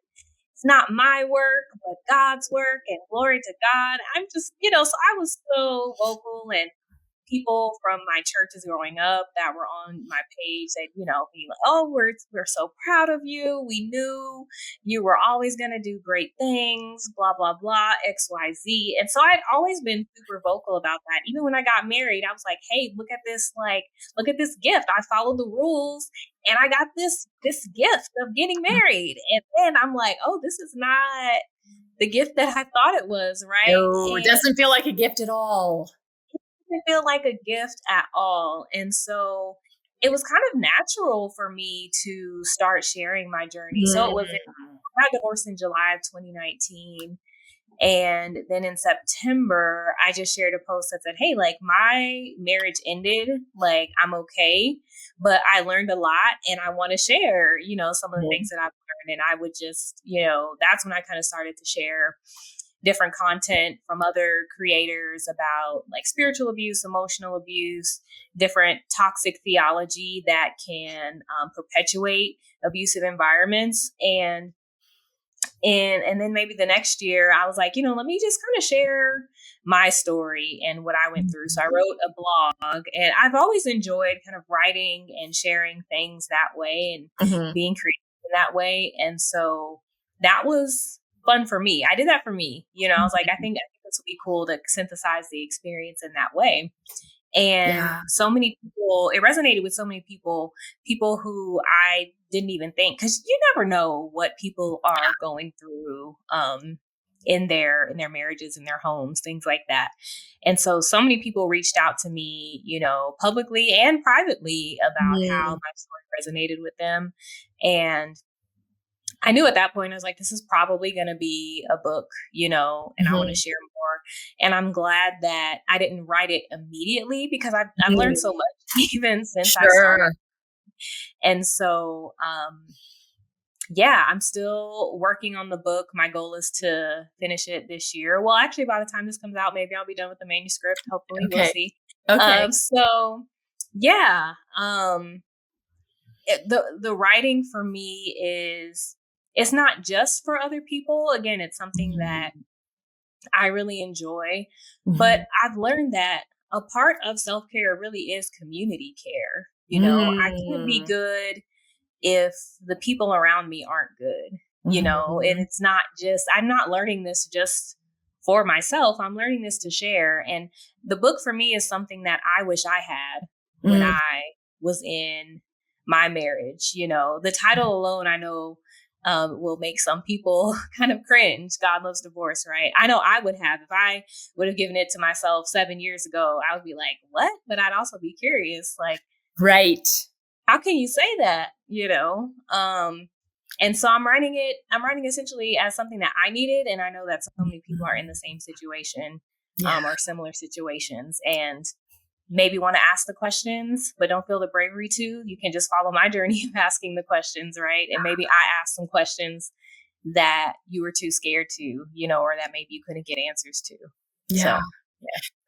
it's not my work, but God's work, and glory to God. I'm just, so I was so vocal, and people from my churches growing up that were on my page, they'd, be like, oh, we're so proud of you. We knew you were always going to do great things, blah, blah, blah, X, Y, Z. And so I'd always been super vocal about that. Even when I got married, I was like, hey, look at this gift. I followed the rules and I got this gift of getting married. And then I'm like, oh, this is not the gift that I thought it was, right? No, it doesn't feel like a gift at all. Didn't feel like a gift at all. And so it was kind of natural for me to start sharing my journey. So it was, I got divorced in July of 2019. And then in September, I just shared a post that said, hey, like my marriage ended, like I'm okay, but I learned a lot and I want to share, some of the things that I've learned. And I would just, that's when I kind of started to share different content from other creators about like spiritual abuse, emotional abuse, different toxic theology that can perpetuate abusive environments. And then maybe the next year I was like, let me just kind of share my story and what I went through. So I wrote a blog, and I've always enjoyed kind of writing and sharing things that way and being creative in that way. And so that was fun for me. I did that for me. I was like, I think this would be cool to synthesize the experience in that way. And so many people, it resonated with so many people who I didn't even think, because you never know what people are going through in their marriages, in their homes, things like that. And so many people reached out to me, publicly and privately about how my story resonated with them. And I knew at that point, I was like, this is probably going to be a book, and I want to share more. And I'm glad that I didn't write it immediately, because I've learned so much even since I started. And so, I'm still working on the book. My goal is to finish it this year. Well, actually, by the time this comes out, maybe I'll be done with the manuscript. Hopefully, we'll see. Okay. The writing for me is, it's not just for other people. Again, it's something that I really enjoy, but I've learned that a part of self-care really is community care. I can't be good if the people around me aren't good, and it's not just, I'm not learning this just for myself. I'm learning this to share. And the book for me is something that I wish I had when I was in my marriage. The title alone, I know will make some people kind of cringe. God loves divorce, right? I know I would have. If I would have given it to myself 7 years ago, I would be like, what? But I'd also be curious, like, right. How can you say that? And so I'm writing essentially as something that I needed. And I know that so many people are in the same situation, or similar situations, and maybe want to ask the questions, but don't feel the bravery to. You can just follow my journey of asking the questions, right? And maybe I asked some questions that you were too scared to, or that maybe you couldn't get answers to. Yeah.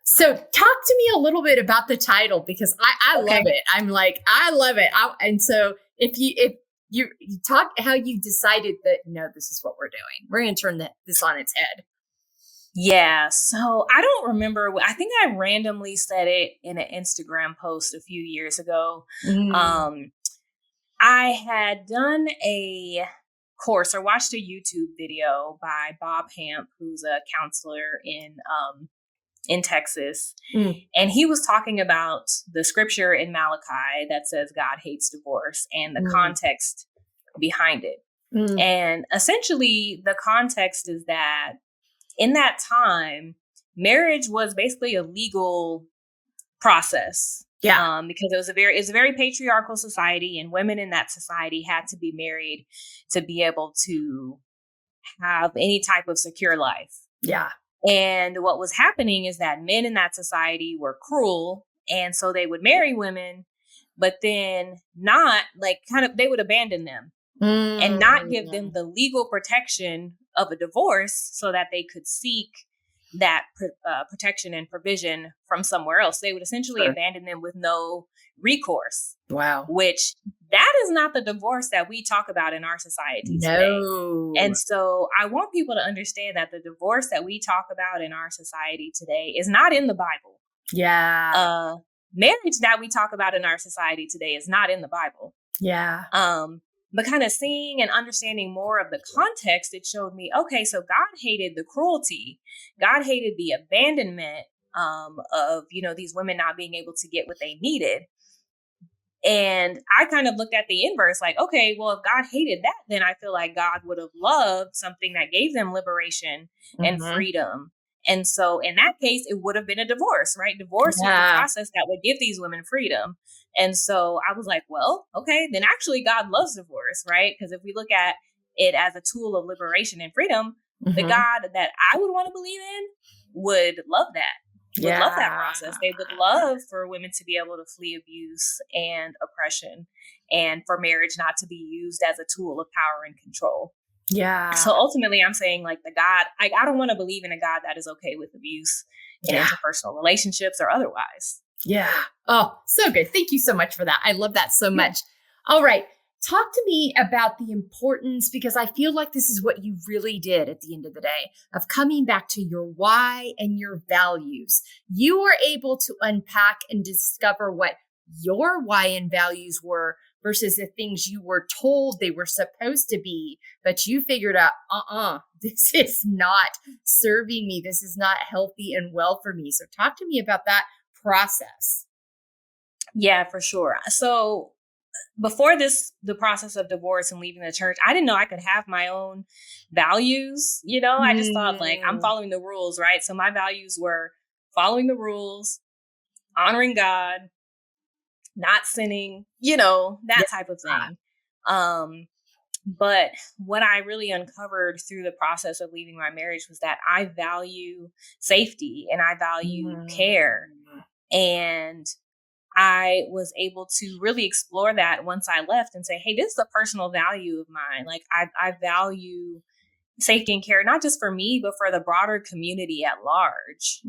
So talk to me a little bit about the title, because I love it. I'm like, I love it. And so if you talk how you decided that, no, this is what we're doing. We're going to turn this on its head. Yeah. So I don't remember. I think I randomly said it in an Instagram post a few years ago. I had done a course or watched a YouTube video by Bob Hamp, who's a counselor in Texas. And he was talking about the scripture in Malachi that says God hates divorce and the context behind it. And essentially the context is that in that time, marriage was basically a legal process. Yeah. Because it was a very patriarchal society, and women in that society had to be married to be able to have any type of secure life. Yeah. And what was happening is that men in that society were cruel. And so they would marry women, but then they would abandon them and not give them the legal protection of a divorce so that they could seek that protection and provision from somewhere else. They would essentially abandon them with no recourse. Wow. Which that is not the divorce that we talk about in our society today. And so I want people to understand that the divorce that we talk about in our society today is not in the Bible. Yeah. Marriage that we talk about in our society today is not in the Bible. Yeah. But kind of seeing and understanding more of the context, it showed me, okay, so God hated the cruelty. God hated the abandonment of, these women not being able to get what they needed. And I kind of looked at the inverse, like, okay, well, if God hated that, then I feel like God would have loved something that gave them liberation and freedom. And so in that case, it would have been a divorce, right? Divorce is the process that would give these women freedom. And so I was like, well, okay, then actually God loves divorce, right? Because if we look at it as a tool of liberation and freedom, the God that I would want to believe in would love that. Would love that process. They would love for women to be able to flee abuse and oppression, and for marriage not to be used as a tool of power and control. Yeah. So ultimately I'm saying, like, the God, I don't want to believe in a God that is okay with abuse in interpersonal relationships or otherwise. Yeah. Oh, so good. Thank you so much for that. I love that so much. All right. Talk to me about the importance, because I feel like this is what you really did at the end of the day, of coming back to your why and your values. You were able to unpack and discover what your why and values were versus the things you were told they were supposed to be, but you figured out, this is not serving me. This is not healthy and well for me. So talk to me about that process. Yeah, for sure. So before the process of divorce and leaving the church, I didn't know I could have my own values. I just thought, like, I'm following the rules, right? So my values were following the rules, honoring God, not sinning, that type of thing. But what I really uncovered through the process of leaving my marriage was that I value safety and I value care. And I was able to really explore that once I left and say, hey, this is a personal value of mine. Like, I value safety and care, not just for me, but for the broader community at large,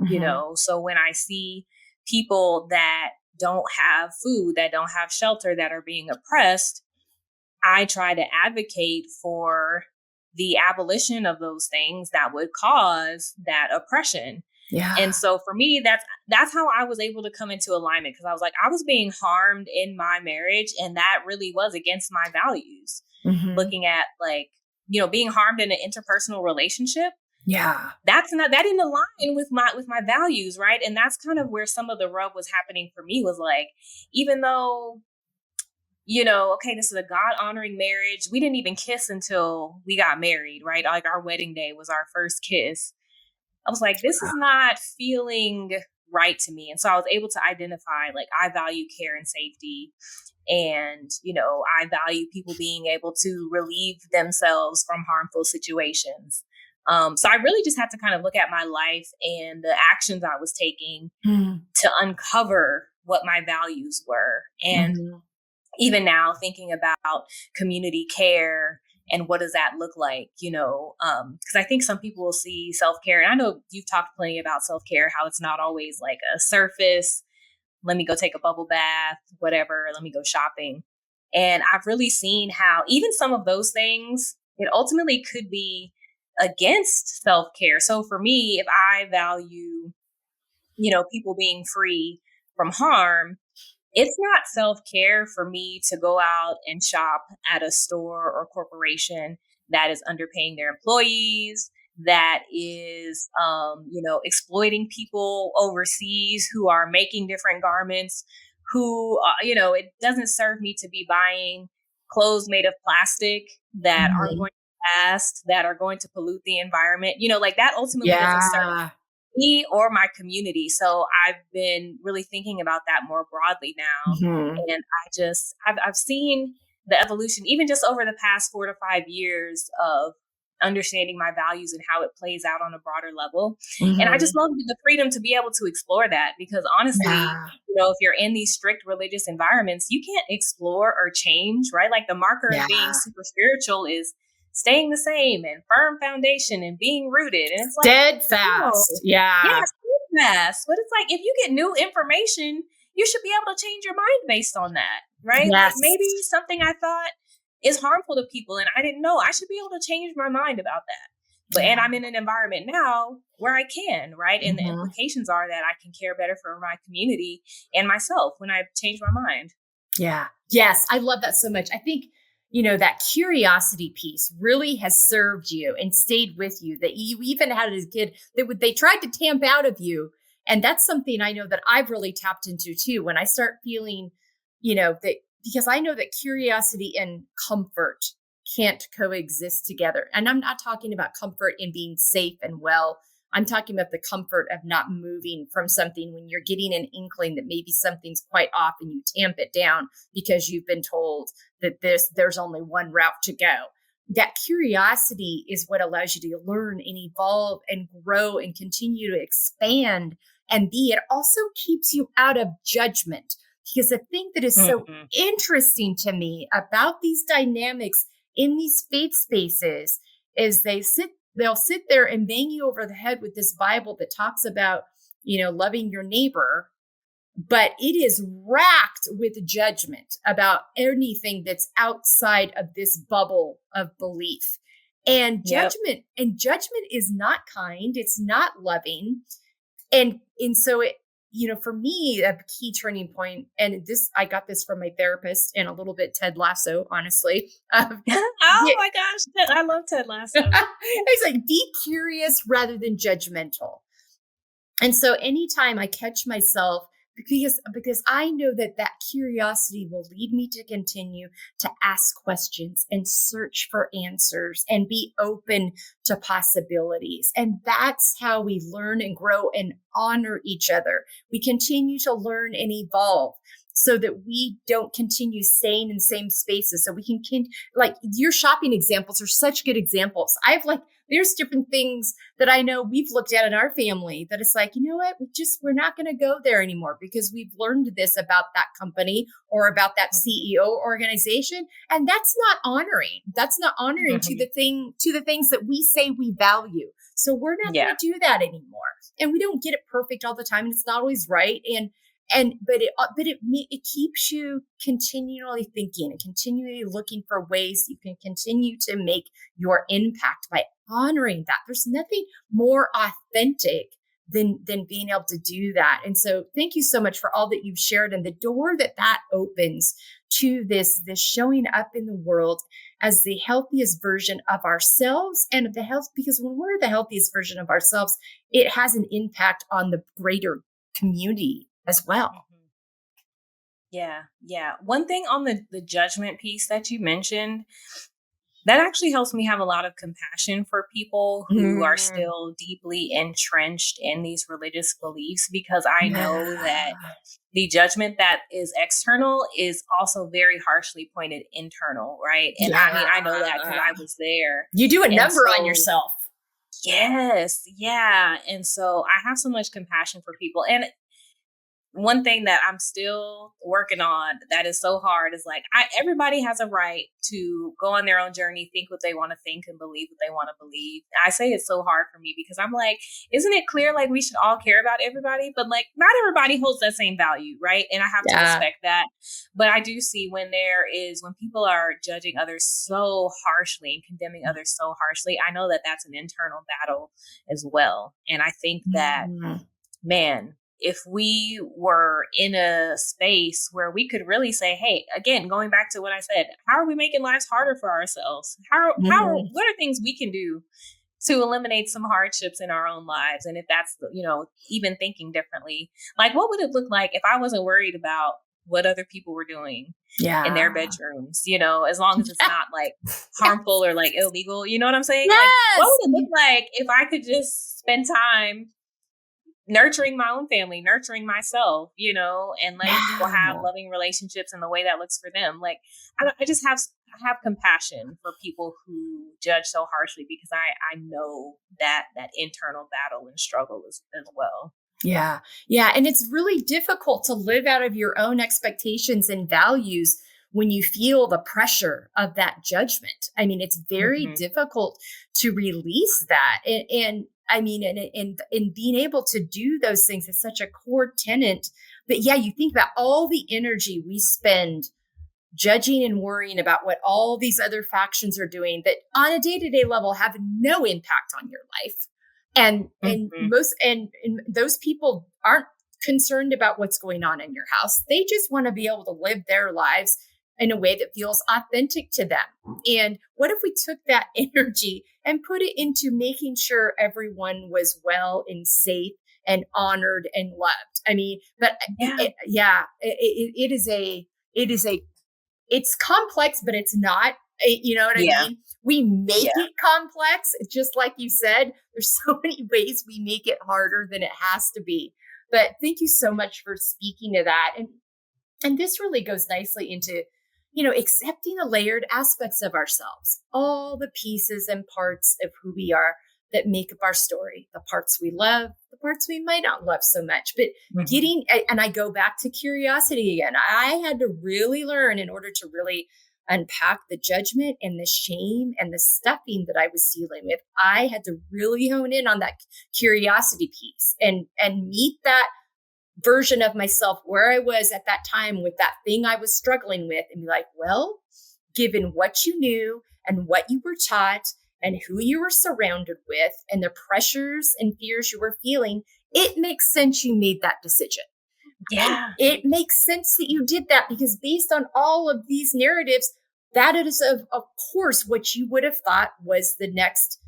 So when I see people that don't have food, that don't have shelter, that are being oppressed, I try to advocate for the abolition of those things that would cause that oppression. Yeah. And so for me, that's how I was able to come into alignment, because I was like, I was being harmed in my marriage, and that really was against my values. Looking at, like, being harmed in an interpersonal relationship. Yeah. That didn't align with my values, right? And that's kind of where some of the rub was happening for me, was like, even though okay, this is a God honoring marriage. We didn't even kiss until we got married, right? Like our wedding day was our first kiss. I was like, this is not feeling right to me. And so I was able to identify, like, I value care and safety. And, I value people being able to relieve themselves from harmful situations. So I really just had to kind of look at my life and the actions I was taking to uncover what my values were. And even now, thinking about community care and what does that look like, because I think some people will see self-care, and I know you've talked plenty about self-care, how it's not always like a surface, let me go take a bubble bath, whatever, let me go shopping. And I've really seen how even some of those things, it ultimately could be against self-care. So for me, if I value, people being free from harm, it's not self-care for me to go out and shop at a store or corporation that is underpaying their employees, that is, exploiting people overseas who are making different garments, who, it doesn't serve me to be buying clothes made of plastic that aren't going to last, that are going to pollute the environment. Like that ultimately doesn't serve me or my community. So I've been really thinking about that more broadly now. And I've seen the evolution, even just over the past 4 to 5 years, of understanding my values and how it plays out on a broader level. And I just love the freedom to be able to explore that, because honestly, if you're in these strict religious environments, you can't explore or change, right? Like the marker of being super spiritual is staying the same and firm foundation and being rooted. And it's like steadfast. Steadfast. But it's like, if you get new information, you should be able to change your mind based on that, right? Like maybe something I thought is harmful to people and I didn't know, I should be able to change my mind about that. But and I'm in an environment now where I can, right? And the implications are that I can care better for my community and myself when I change my mind. Yeah. Yes. I love that so much. I think, that curiosity piece really has served you and stayed with you, that you even had as a kid, they tried to tamp out of you. And that's something I know that I've really tapped into too. When I start feeling, that, because I know that curiosity and comfort can't coexist together. And I'm not talking about comfort in being safe and well. I'm talking about the comfort of not moving from something when you're getting an inkling that maybe something's quite off and you tamp it down because you've been told that there's only one route to go. That curiosity is what allows you to learn and evolve and grow and continue to expand and be. It also keeps you out of judgment, because the thing that is so interesting to me about these dynamics in these faith spaces is they'll sit there and bang you over the head with this Bible that talks about, loving your neighbor, but it is racked with judgment about anything that's outside of this bubble of belief. And judgment is not kind. It's not loving. And so it, for me, a key turning point, and I got this from my therapist and a little bit Ted Lasso, honestly. Oh my gosh, I love Ted Lasso. He's like, be curious rather than judgmental. And so anytime I catch myself, because I know that curiosity will lead me to continue to ask questions and search for answers and be open to possibilities. And that's how we learn and grow and honor each other. We continue to learn and evolve so that we don't continue staying in the same spaces. So we can like your shopping examples are such good examples. There's different things that I know we've looked at in our family that it's like, you know what, we're not going to go there anymore because we've learned this about that company or about that CEO organization. And that's not honoring. That's not honoring to the things that we say we value. So we're not going to do that anymore. And we don't get it perfect all the time. And it's not always right. But it keeps you continually thinking and continually looking for ways you can continue to make your impact by honoring that. There's nothing more authentic than being able to do that. And so thank you so much for all that you've shared and the door that opens to this showing up in the world as the healthiest version of ourselves and of the health, because when we're the healthiest version of ourselves, it has an impact on the greater community as well. Yeah. Yeah. One thing on the judgment piece that you mentioned, that actually helps me have a lot of compassion for people who are still deeply entrenched in these religious beliefs, because I know that the judgment that is external is also very harshly pointed internal, right? And I mean, I know that because I was there. You do a number on yourself. Yes. Yeah. And so I have so much compassion for people. And one thing that I'm still working on that is so hard is like, everybody has a right to go on their own journey, think what they want to think, and believe what they want to believe. I say it's so hard for me because I'm like, isn't it clear like we should all care about everybody? But like, not everybody holds that same value, right? And I have to respect that. But I do see when people are judging others so harshly and condemning others so harshly, I know that that's an internal battle as well. And I think that, man, if we were in a space where we could really say, hey, again, going back to what I said, how are we making lives harder for ourselves? What are things we can do to eliminate some hardships in our own lives? And if that's, even thinking differently, like, what would it look like if I wasn't worried about what other people were doing in their bedrooms, as long as it's not like harmful or like illegal, you know what I'm saying? Yes! Like, what would it look like if I could just spend time nurturing my own family, nurturing myself, and letting people have loving relationships in the way that looks for them. Like, I just have compassion for people who judge so harshly, because I know that internal battle and struggle as well. Yeah. Yeah. And it's really difficult to live out of your own expectations and values when you feel the pressure of that judgment. I mean, it's very difficult to release that. And I mean, and being able to do those things is such a core tenet. But yeah, you think about all the energy we spend judging and worrying about what all these other factions are doing that on a day-to-day level have no impact on your life. And those people aren't concerned about what's going on in your house. They just want to be able to live their lives in a way that feels authentic to them. And what if we took that energy and put it into making sure everyone was well and safe and honored and loved? I mean, but it's complex, but it's not, you know what I mean? We make it complex. Just like you said, there's so many ways we make it harder than it has to be. But thank you so much for speaking to that. And this really goes nicely into, accepting the layered aspects of ourselves, all the pieces and parts of who we are that make up our story, the parts we love, the parts we might not love so much, but and I go back to curiosity again. I had to really learn in order to really unpack the judgment and the shame and the stuffing that I was dealing with. I had to really hone in on that curiosity piece and meet that version of myself where I was at that time with that thing I was struggling with, and be like, well, given what you knew and what you were taught and who you were surrounded with and the pressures and fears you were feeling, it makes sense you made that decision. Yeah. It makes sense that you did that, because based on all of these narratives, that is, of course, what you would have thought was the next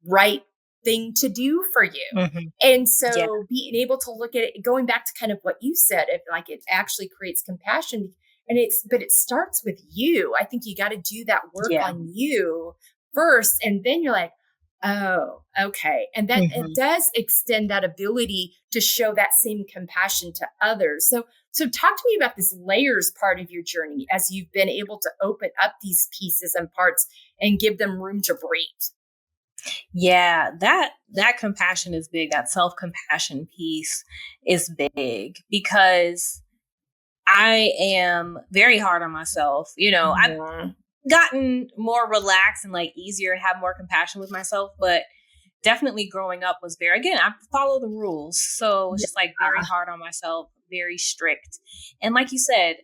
right thing to do for you. And so being able to look at it, going back to kind of what you said, it actually creates compassion, but it starts with you. I think you got to do that work on you first. And then you're like, oh, okay. And that it does extend that ability to show that same compassion to others. So talk to me about this layers part of your journey as you've been able to open up these pieces and parts and give them room to breathe. Yeah, that compassion is big. That self-compassion piece is big, because I am very hard on myself. I've gotten more relaxed and like easier and have more compassion with myself, but definitely growing up was again, I follow the rules. So it's just like very hard on myself, very strict. And like you said,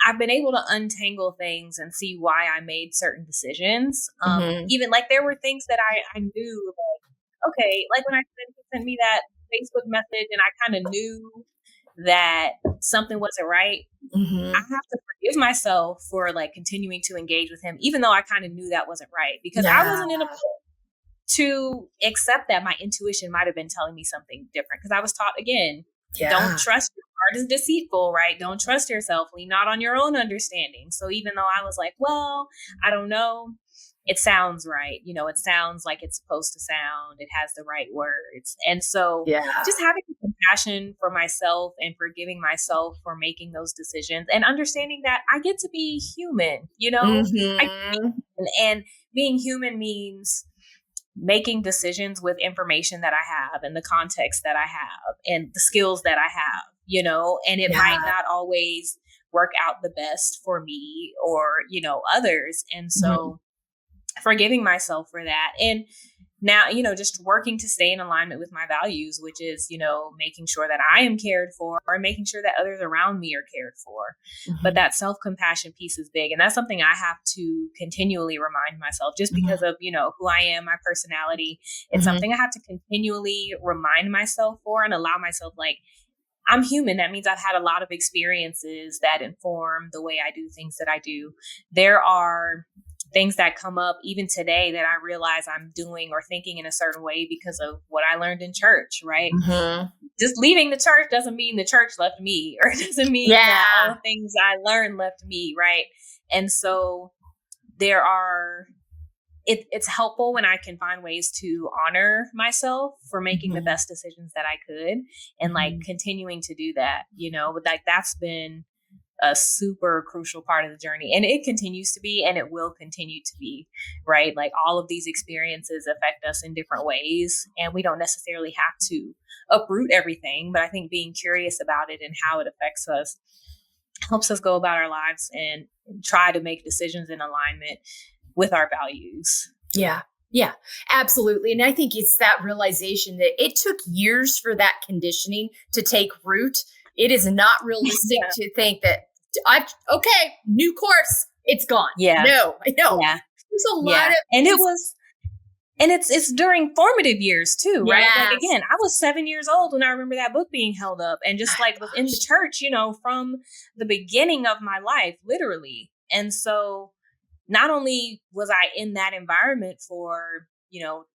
I've been able to untangle things and see why I made certain decisions. Even like there were things that I knew, like, okay, like when I sent me that Facebook message and I kind of knew that something wasn't right. I have to forgive myself for like continuing to engage with him, even though I kind of knew that wasn't right, because I wasn't in a place to accept that my intuition might have been telling me something different. Because I was taught, again, don't trust your heart is deceitful, right? Don't trust yourself. Lean not on your own understanding. So even though I was like, well, I don't know, it sounds right. It sounds like it's supposed to sound. It has the right words. And so just having compassion for myself and forgiving myself for making those decisions and understanding that I get to be human, and being human means making decisions with information that I have and the context that I have and the skills that I have, and it might not always work out the best for me or, others. And so forgiving myself for that. And now, just working to stay in alignment with my values, which is, making sure that I am cared for and making sure that others around me are cared for. But that self-compassion piece is big. And that's something I have to continually remind myself just because of, who I am, my personality. It's something I have to continually remind myself for and allow myself, like, I'm human. That means I've had a lot of experiences that inform the way I do things that I do. There are things that come up even today that I realize I'm doing or thinking in a certain way because of what I learned in church, right? Just leaving the church doesn't mean the church left me, or it doesn't mean that all the things I learned left me, right? And so it's helpful when I can find ways to honor myself for making the best decisions that I could and like continuing to do that, but like that's been a super crucial part of the journey, and it continues to be, and it will continue to be, right? Like all of these experiences affect us in different ways, and we don't necessarily have to uproot everything, but I think being curious about it and how it affects us helps us go about our lives and try to make decisions in alignment with our values. Yeah, absolutely. And I think it's that realization that it took years for that conditioning to take root. It is not realistic to think that new course, it's gone. Yeah. No. There's a lot of, and it's during formative years too, right? Yes. Like again, I was 7 years old when I remember that book being held up, and just like within the church, from the beginning of my life, literally. And so not only was I in that environment for,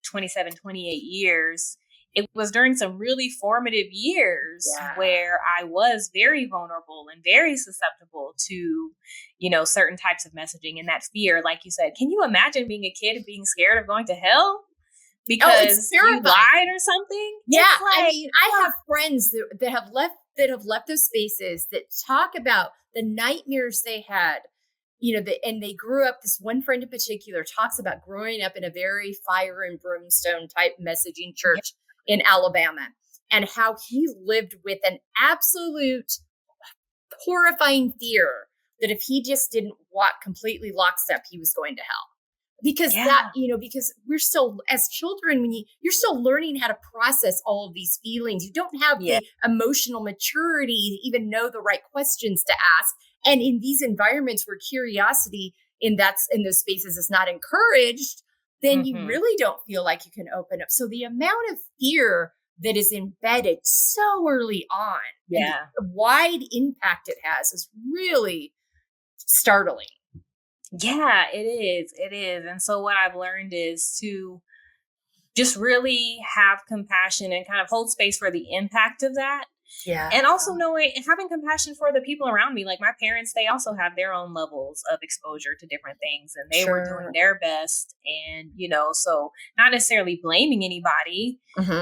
27, 28 years, it was during some really formative years where I was very vulnerable and very susceptible to, certain types of messaging and that fear. Like you said, can you imagine being a kid and being scared of going to hell because you lied or something? Yeah. I have friends that have left those spaces that talk about the nightmares they had, and they grew up. This one friend in particular talks about growing up in a very fire and brimstone type messaging church in Alabama, and how he lived with an absolute horrifying fear that if he just didn't walk completely lockstep, he was going to hell. Because because we're still, as children, you're still learning how to process all of these feelings. You don't have the emotional maturity to even know the right questions to ask. And in these environments where curiosity in those spaces is not encouraged, then you really don't feel like you can open up. So the amount of fear that is embedded so early on, and the wide impact it has is really startling. Yeah, it is. It is. And so what I've learned is to just really have compassion and kind of hold space for the impact of that. Yeah. And also having compassion for the people around me. Like my parents, they also have their own levels of exposure to different things, and they were doing their best. And, so not necessarily blaming anybody,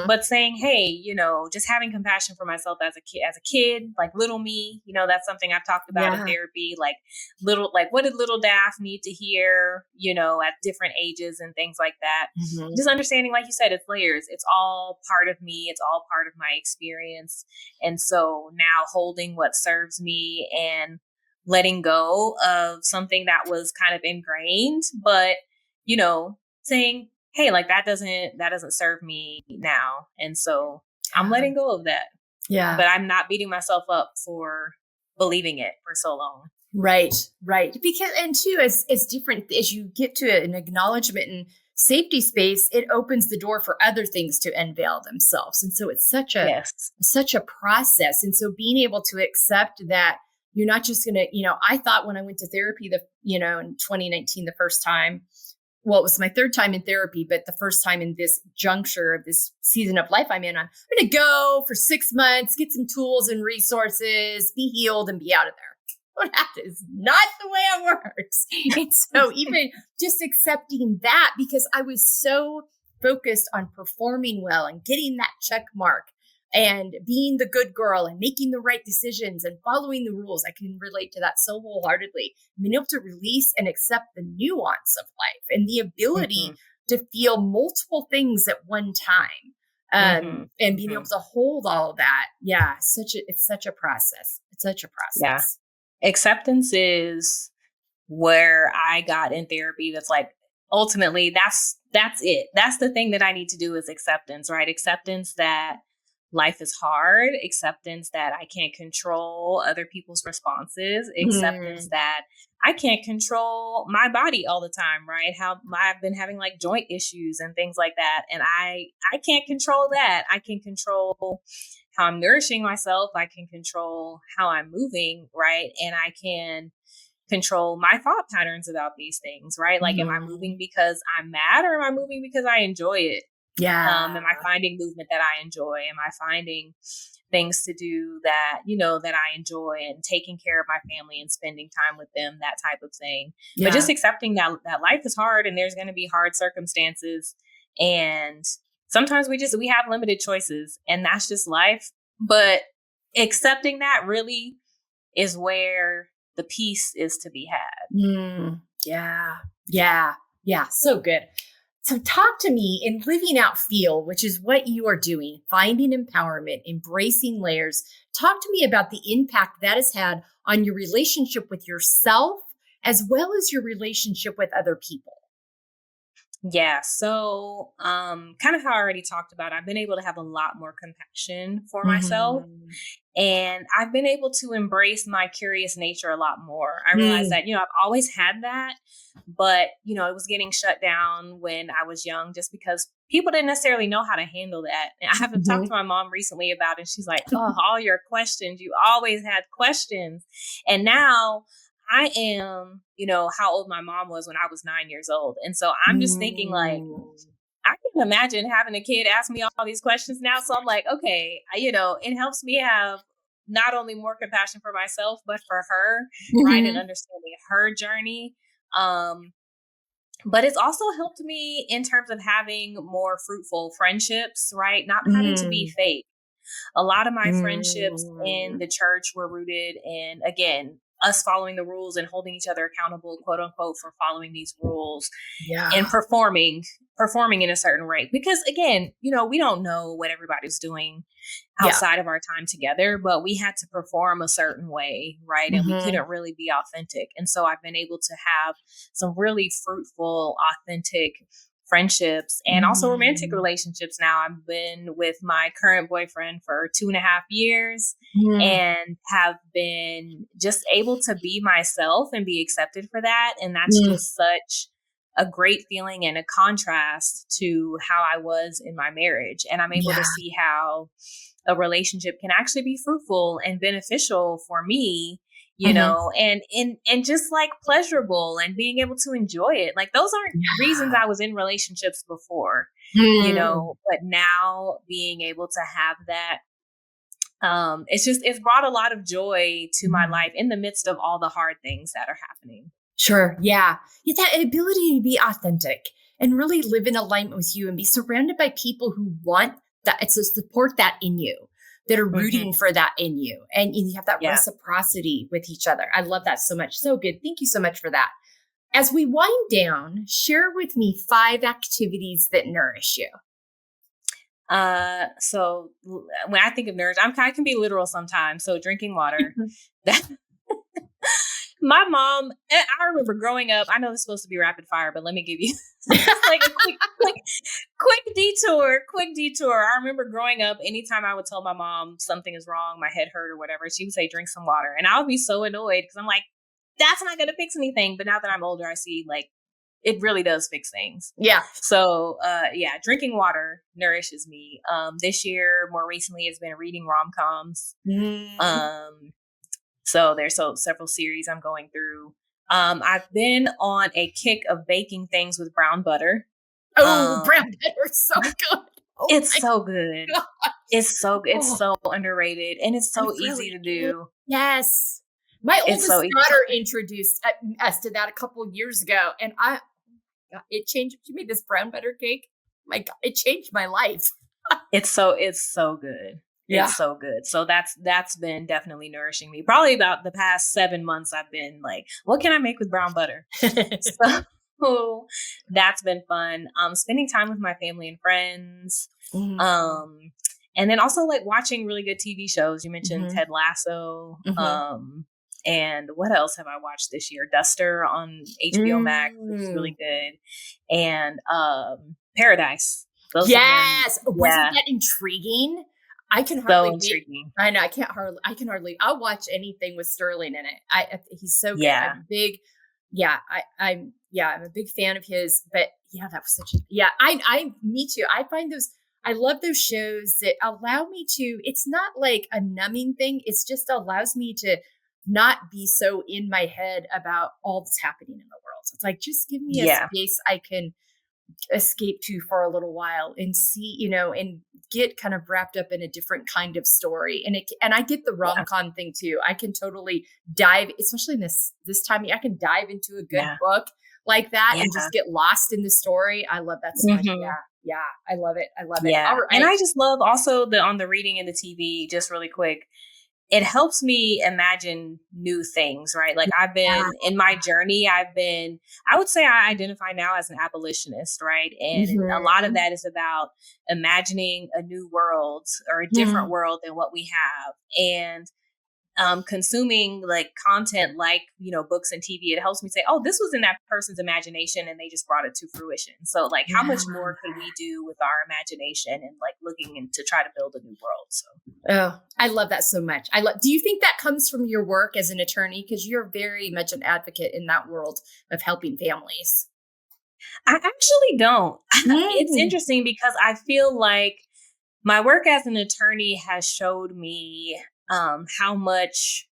but saying, hey, just having compassion for myself as a kid, like little me, that's something I've talked about in therapy, like what did little Daph need to hear, at different ages and things like that. Just understanding, like you said, it's layers. It's all part of me. It's all part of my experience. And so now holding what serves me and letting go of something that was kind of ingrained, but, saying, hey, like that doesn't serve me now. And so I'm letting go of that. Yeah. But I'm not beating myself up for believing it for so long. Right. Because, and too, as different as you get to an acknowledgement and safety space, it opens the door for other things to unveil themselves. And so it's such a process. And so being able to accept that you're not just going to, I thought when I went to therapy, in 2019, the first time, well, it was my third time in therapy, but the first time in this juncture of this season of life I'm in, I'm going to go for 6 months, get some tools and resources, be healed and be out of there. Well, that is not the way it works. And so even just accepting that, because I was so focused on performing well and getting that check mark and being the good girl and making the right decisions and following the rules. I can relate to that so wholeheartedly. Being able to release and accept the nuance of life and the ability to feel multiple things at one time. And being able to hold all of that. Yeah. It's such a process. It's such a process. Yeah. Acceptance is where I got in therapy. That's like, ultimately, that's it. That's the thing that I need to do is acceptance, right? Acceptance that life is hard, acceptance that I can't control other people's responses, acceptance that I can't control my body all the time, right? How I've been having like joint issues and things like that. And I can't control that. I can control how I'm nourishing myself. I can control how I'm moving, right? And I can control my thought patterns about these things, right? Like, am I moving because I'm mad or am I moving because I enjoy it? Yeah. Am I finding movement that I enjoy? Am I finding things to do that, that I enjoy and taking care of my family and spending time with them, that type of thing. Yeah. But just accepting that life is hard and there's going to be hard circumstances. And sometimes we have limited choices and that's just life. But accepting that really is where the peace is to be had. Yeah. So good. So talk to me in living out F.E.E.L, which is what you are doing, finding empowerment, embracing layers. Talk to me about the impact that has had on your relationship with yourself, as well as your relationship with other people. Yeah. So, kind of how I already talked about, I've been able to have a lot more compassion for myself. And I've been able to embrace my curious nature a lot more. I realized that, I've always had that, but, it was getting shut down when I was young just because people didn't necessarily know how to handle that. And I haven't talked to my mom recently about it. And she's like, oh, all your questions, you always had questions. And now I am, how old my mom was when I was 9 years old. And so I'm just thinking like, I can imagine having a kid ask me all these questions now. So I'm like, okay, it helps me have not only more compassion for myself, but for her, right? And understanding her journey. But it's also helped me in terms of having more fruitful friendships, right? Not having to be fake. A lot of my friendships in the church were rooted in, again, us following the rules and holding each other accountable, quote unquote, for following these rules and performing in a certain way. Because again, we don't know what everybody's doing outside of our time together, but we had to perform a certain way, right? And we couldn't really be authentic. And so I've been able to have some really fruitful, authentic friendships and also romantic relationships now. I've been with my current boyfriend for 2.5 years and have been just able to be myself and be accepted for that. And that's just such a great feeling and a contrast to how I was in my marriage. And I'm able to see how a relationship can actually be fruitful and beneficial for me, and just like pleasurable and being able to enjoy it. Like those aren't reasons I was in relationships before, but now being able to have that, it's brought a lot of joy to my life in the midst of all the hard things that are happening. Sure. Yeah. That ability to be authentic and really live in alignment with you and be surrounded by people who want that, to support that in you, that are rooting for that in you. And you have that reciprocity with each other. I love that so much. So good. Thank you so much for that. As we wind down, share with me 5 activities that nourish you. So when I think of nourish, I can be literal sometimes. So drinking water, my mom, I remember growing up, I know this is supposed to be rapid fire, but let me give you like a quick detour. I remember growing up, anytime I would tell my mom something is wrong, my head hurt or whatever, she would say, drink some water. And I would be so annoyed because I'm like, that's not going to fix anything. But now that I'm older, I see like, it really does fix things. Yeah. So, drinking water nourishes me. This year, more recently, it's been reading rom-coms. So there's several series I'm going through. I've been on a kick of baking things with brown butter. Brown butter is so good. It's so good. God. It's so underrated, and it's so easy to do. Yes. My oldest daughter introduced us to that a couple of years ago, and it changed. She made this brown butter cake. My God, it changed my life. It's so good. Yeah. It's so good. So that's been definitely nourishing me. Probably about the past 7 months, I've been like, what can I make with brown butter? So that's been fun. Spending time with my family and friends. Mm-hmm. And then also like watching really good TV shows. You mentioned Ted Lasso. And what else have I watched this year? Duster on HBO Max, which is really good. And Paradise. Yes. Wasn't that intriguing? I can hardly intriguing. I know. I can hardly. I'll watch anything with Sterling in it. He's so good. Yeah. I'm big. Yeah. I'm a big fan of his. But yeah, that was such a. Yeah. Me too. I find those. I love those shows that allow me to. It's not like a numbing thing. It's just allows me to not be so in my head about all that's happening in the world. It's like just give me a space I can escape to for a little while and see, and get kind of wrapped up in a different kind of story. And I get the rom-com thing too. I can totally dive, especially in this time, I can dive into a good book like that and just get lost in the story. I love that so much. Yeah. I love it. Yeah. All right. And I just love also on the reading and the TV, just really quick. It helps me imagine new things, right? Like I've been in my journey, I would say I identify now as an abolitionist, right? And a lot of that is about imagining a new world or a different world than what we have. And consuming like content like, books and TV, it helps me say, oh, this was in that person's imagination and they just brought it to fruition. So like how much more could we do with our imagination and like looking to try to build a new world? So I love that so much. Do you think that comes from your work as an attorney? Because you're very much an advocate in that world of helping families. I actually don't. It's interesting because I feel like my work as an attorney has showed me how much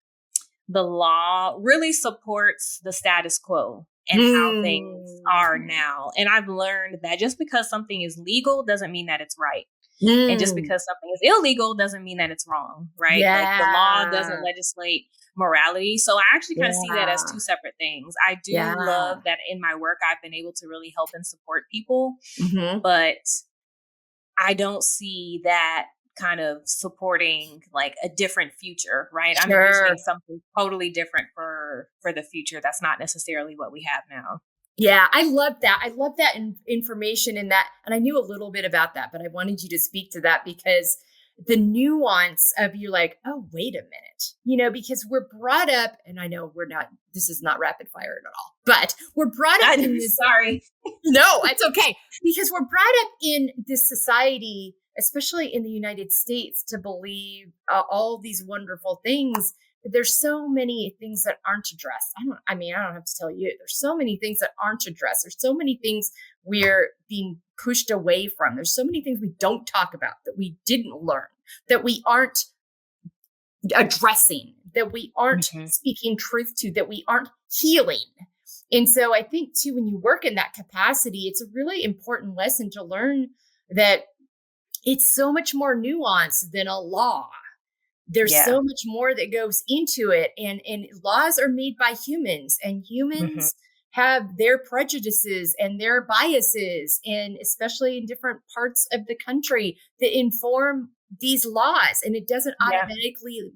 the law really supports the status quo and how things are now. And I've learned that just because something is legal doesn't mean that it's right. And just because something is illegal doesn't mean that it's wrong, right? Yeah. Like the law doesn't legislate morality. So I actually kind of see that as two separate things. I do love that in my work, I've been able to really help and support people, but I don't see that kind of supporting like a different future, right? I'm envisioning something totally different for the future. That's not necessarily what we have now. Yeah, I love that. I love that information in that. And I knew a little bit about that, but I wanted you to speak to that because the nuance of you like, oh, wait a minute, because we're brought up, and I know this is not rapid fire at all, but we're brought up in this. Sorry. No, it's okay. Because we're brought up in this society, especially in the United States, to believe all these wonderful things. There's so many things that aren't addressed. I don't have to tell you, there's so many things that aren't addressed. There's so many things we're being pushed away from. There's so many things we don't talk about, that we didn't learn, that we aren't addressing, that we aren't speaking truth to, that we aren't healing. And so I think too, when you work in that capacity, it's a really important lesson to learn that it's so much more nuanced than a law. There's so much more that goes into it. And laws are made by humans, and humans have their prejudices and their biases, and especially in different parts of the country that inform these laws. And it doesn't automatically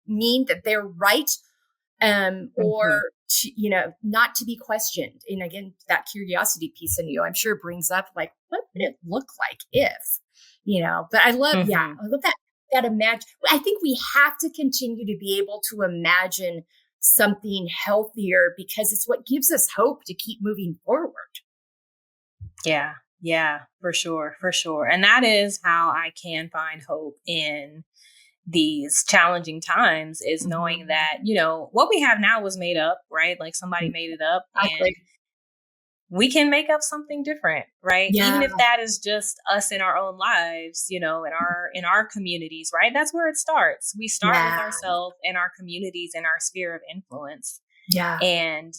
mean that they're right or, not to be questioned. And again, that curiosity piece in you, I'm sure brings up like, what would it look like if, but I love, I love that imagine. I think we have to continue to be able to imagine something healthier because it's what gives us hope to keep moving forward. Yeah, for sure. And that is how I can find hope in these challenging times, is knowing that, what we have now was made up, right? Like somebody made it up, and we can make up something different, right? Yeah. Even if that is just us in our own lives, in our communities, right? That's where it starts. We start with ourselves and our communities and our sphere of influence. Yeah. and,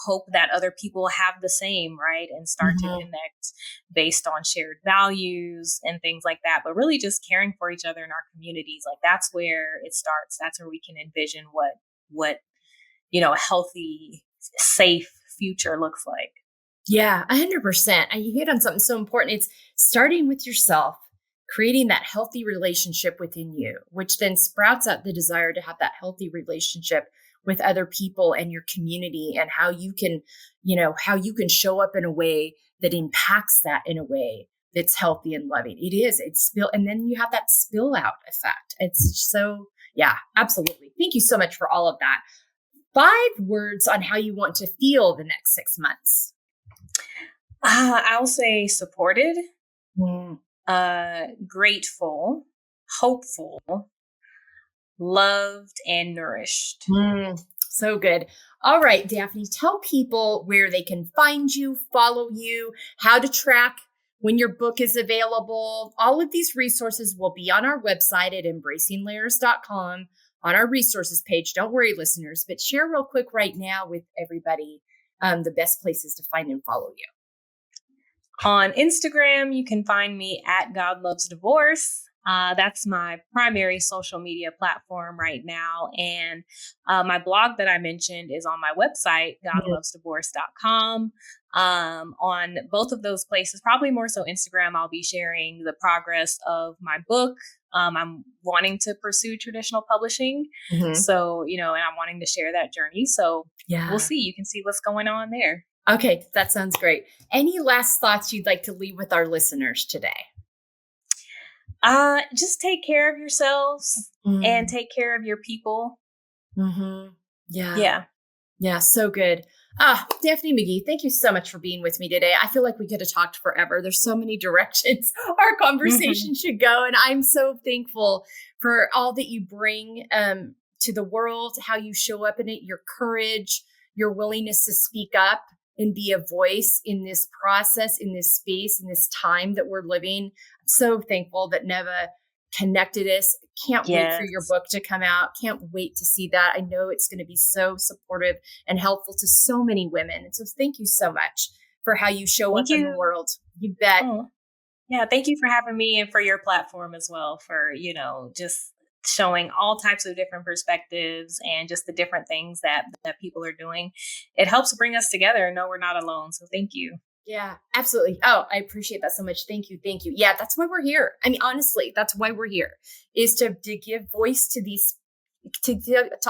hope that other people have the same, right? And start to connect based on shared values and things like that. But really just caring for each other in our communities. Like that's where it starts. That's where we can envision what a healthy, safe future looks like. Yeah, 100%. And you hit on something so important. It's starting with yourself, creating that healthy relationship within you, which then sprouts out the desire to have that healthy relationship with other people and your community, and how you can show up in a way that impacts that in a way that's healthy and loving. And then you have that spill out effect. It's so, yeah, absolutely. Thank you so much for all of that. 5 words on how you want to feel the next 6 months. I'll say supported, grateful, hopeful, loved, and nourished. So good. All right, Daphne, tell people where they can find you, follow you, how to track when your book is available. All of these resources will be on our website at embracinglayers.com on our resources page. Don't worry, listeners, but share real quick right now with everybody the best places to find and follow you. On Instagram, you can find me at God Loves Divorce. That's my primary social media platform right now. And my blog that I mentioned is on my website, godlovesdivorce.com. On both of those places, probably more so Instagram, I'll be sharing the progress of my book. I'm wanting to pursue traditional publishing. So, and I'm wanting to share that journey. So we'll see. You can see what's going on there. Okay, that sounds great. Any last thoughts you'd like to leave with our listeners today? Just take care of yourselves and take care of your people. Yeah. So good. Daphne McGee, thank you so much for being with me today. I feel like we could have talked forever. There's so many directions our conversation should go. And I'm so thankful for all that you bring to the world, how you show up in it, your courage, your willingness to speak up and be a voice in this process, in this space, in this time that we're living. I'm so thankful that Neva connected us. Can't wait for your book to come out. Can't wait to see that. I know it's going to be so supportive and helpful to so many women. And so thank you so much for how you show up in the world. You bet. Yeah. Thank you for having me and for your platform as well, for, just showing all types of different perspectives and just the different things that people are doing. It helps bring us together and know we're not alone. So thank you. Yeah, absolutely. Oh, I appreciate that so much. Thank you. Thank you. Yeah, that's why we're here. I mean, honestly, that's why we're here, is to give voice to these, to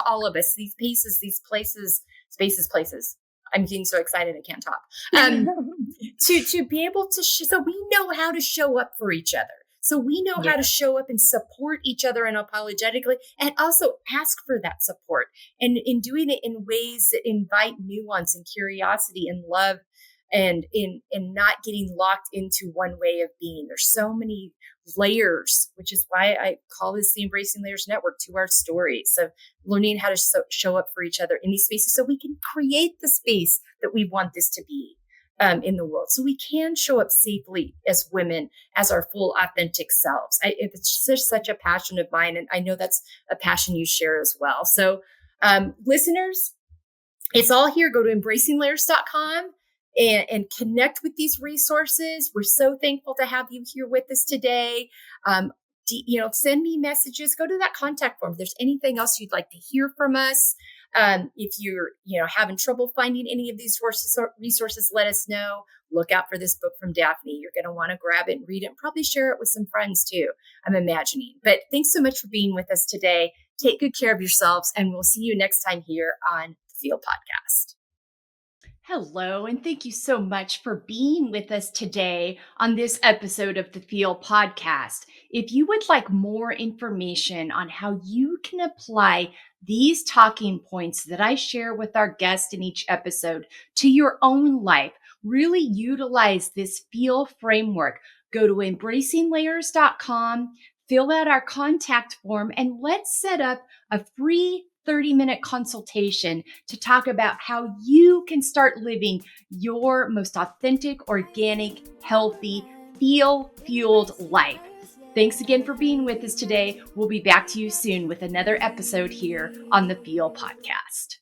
all of us, these pieces, these places, spaces. I'm getting so excited I can't talk. To be able to, so we know how to show up for each other. So we know how to show up and support each other unapologetically, and also ask for that support, and in doing it in ways that invite nuance and curiosity and love, and in not getting locked into one way of being. There's so many layers, which is why I call this the Embracing Layers Network, to our stories of learning how to show up for each other in these spaces so we can create the space that we want this to be in the world, so we can show up safely as women, as our full authentic selves. It's just such a passion of mine, and I know that's a passion you share as well. So listeners, it's all here. Go to embracinglayers.com and connect with these resources. We're so thankful to have you here with us today. Send me messages. Go to that contact form. If there's anything else you'd like to hear from us, if you're having trouble finding any of these resources, let us know. Look out for this book from Daphne. You're going to want to grab it and read it, and probably share it with some friends too, I'm imagining. But thanks so much for being with us today. Take good care of yourselves, and we'll see you next time here on the F.E.E.L Podcast. Hello, and thank you so much for being with us today on this episode of the F.E.E.L Podcast. If you would like more information on how you can apply these talking points that I share with our guests in each episode to your own life, really utilize this F.E.E.L framework, go to embracinglayers.com, fill out our contact form, and let's set up a free 30-minute consultation to talk about how you can start living your most authentic, organic, healthy, F.E.E.L-fueled life. Thanks again for being with us today. We'll be back to you soon with another episode here on the F.E.E.L Podcast.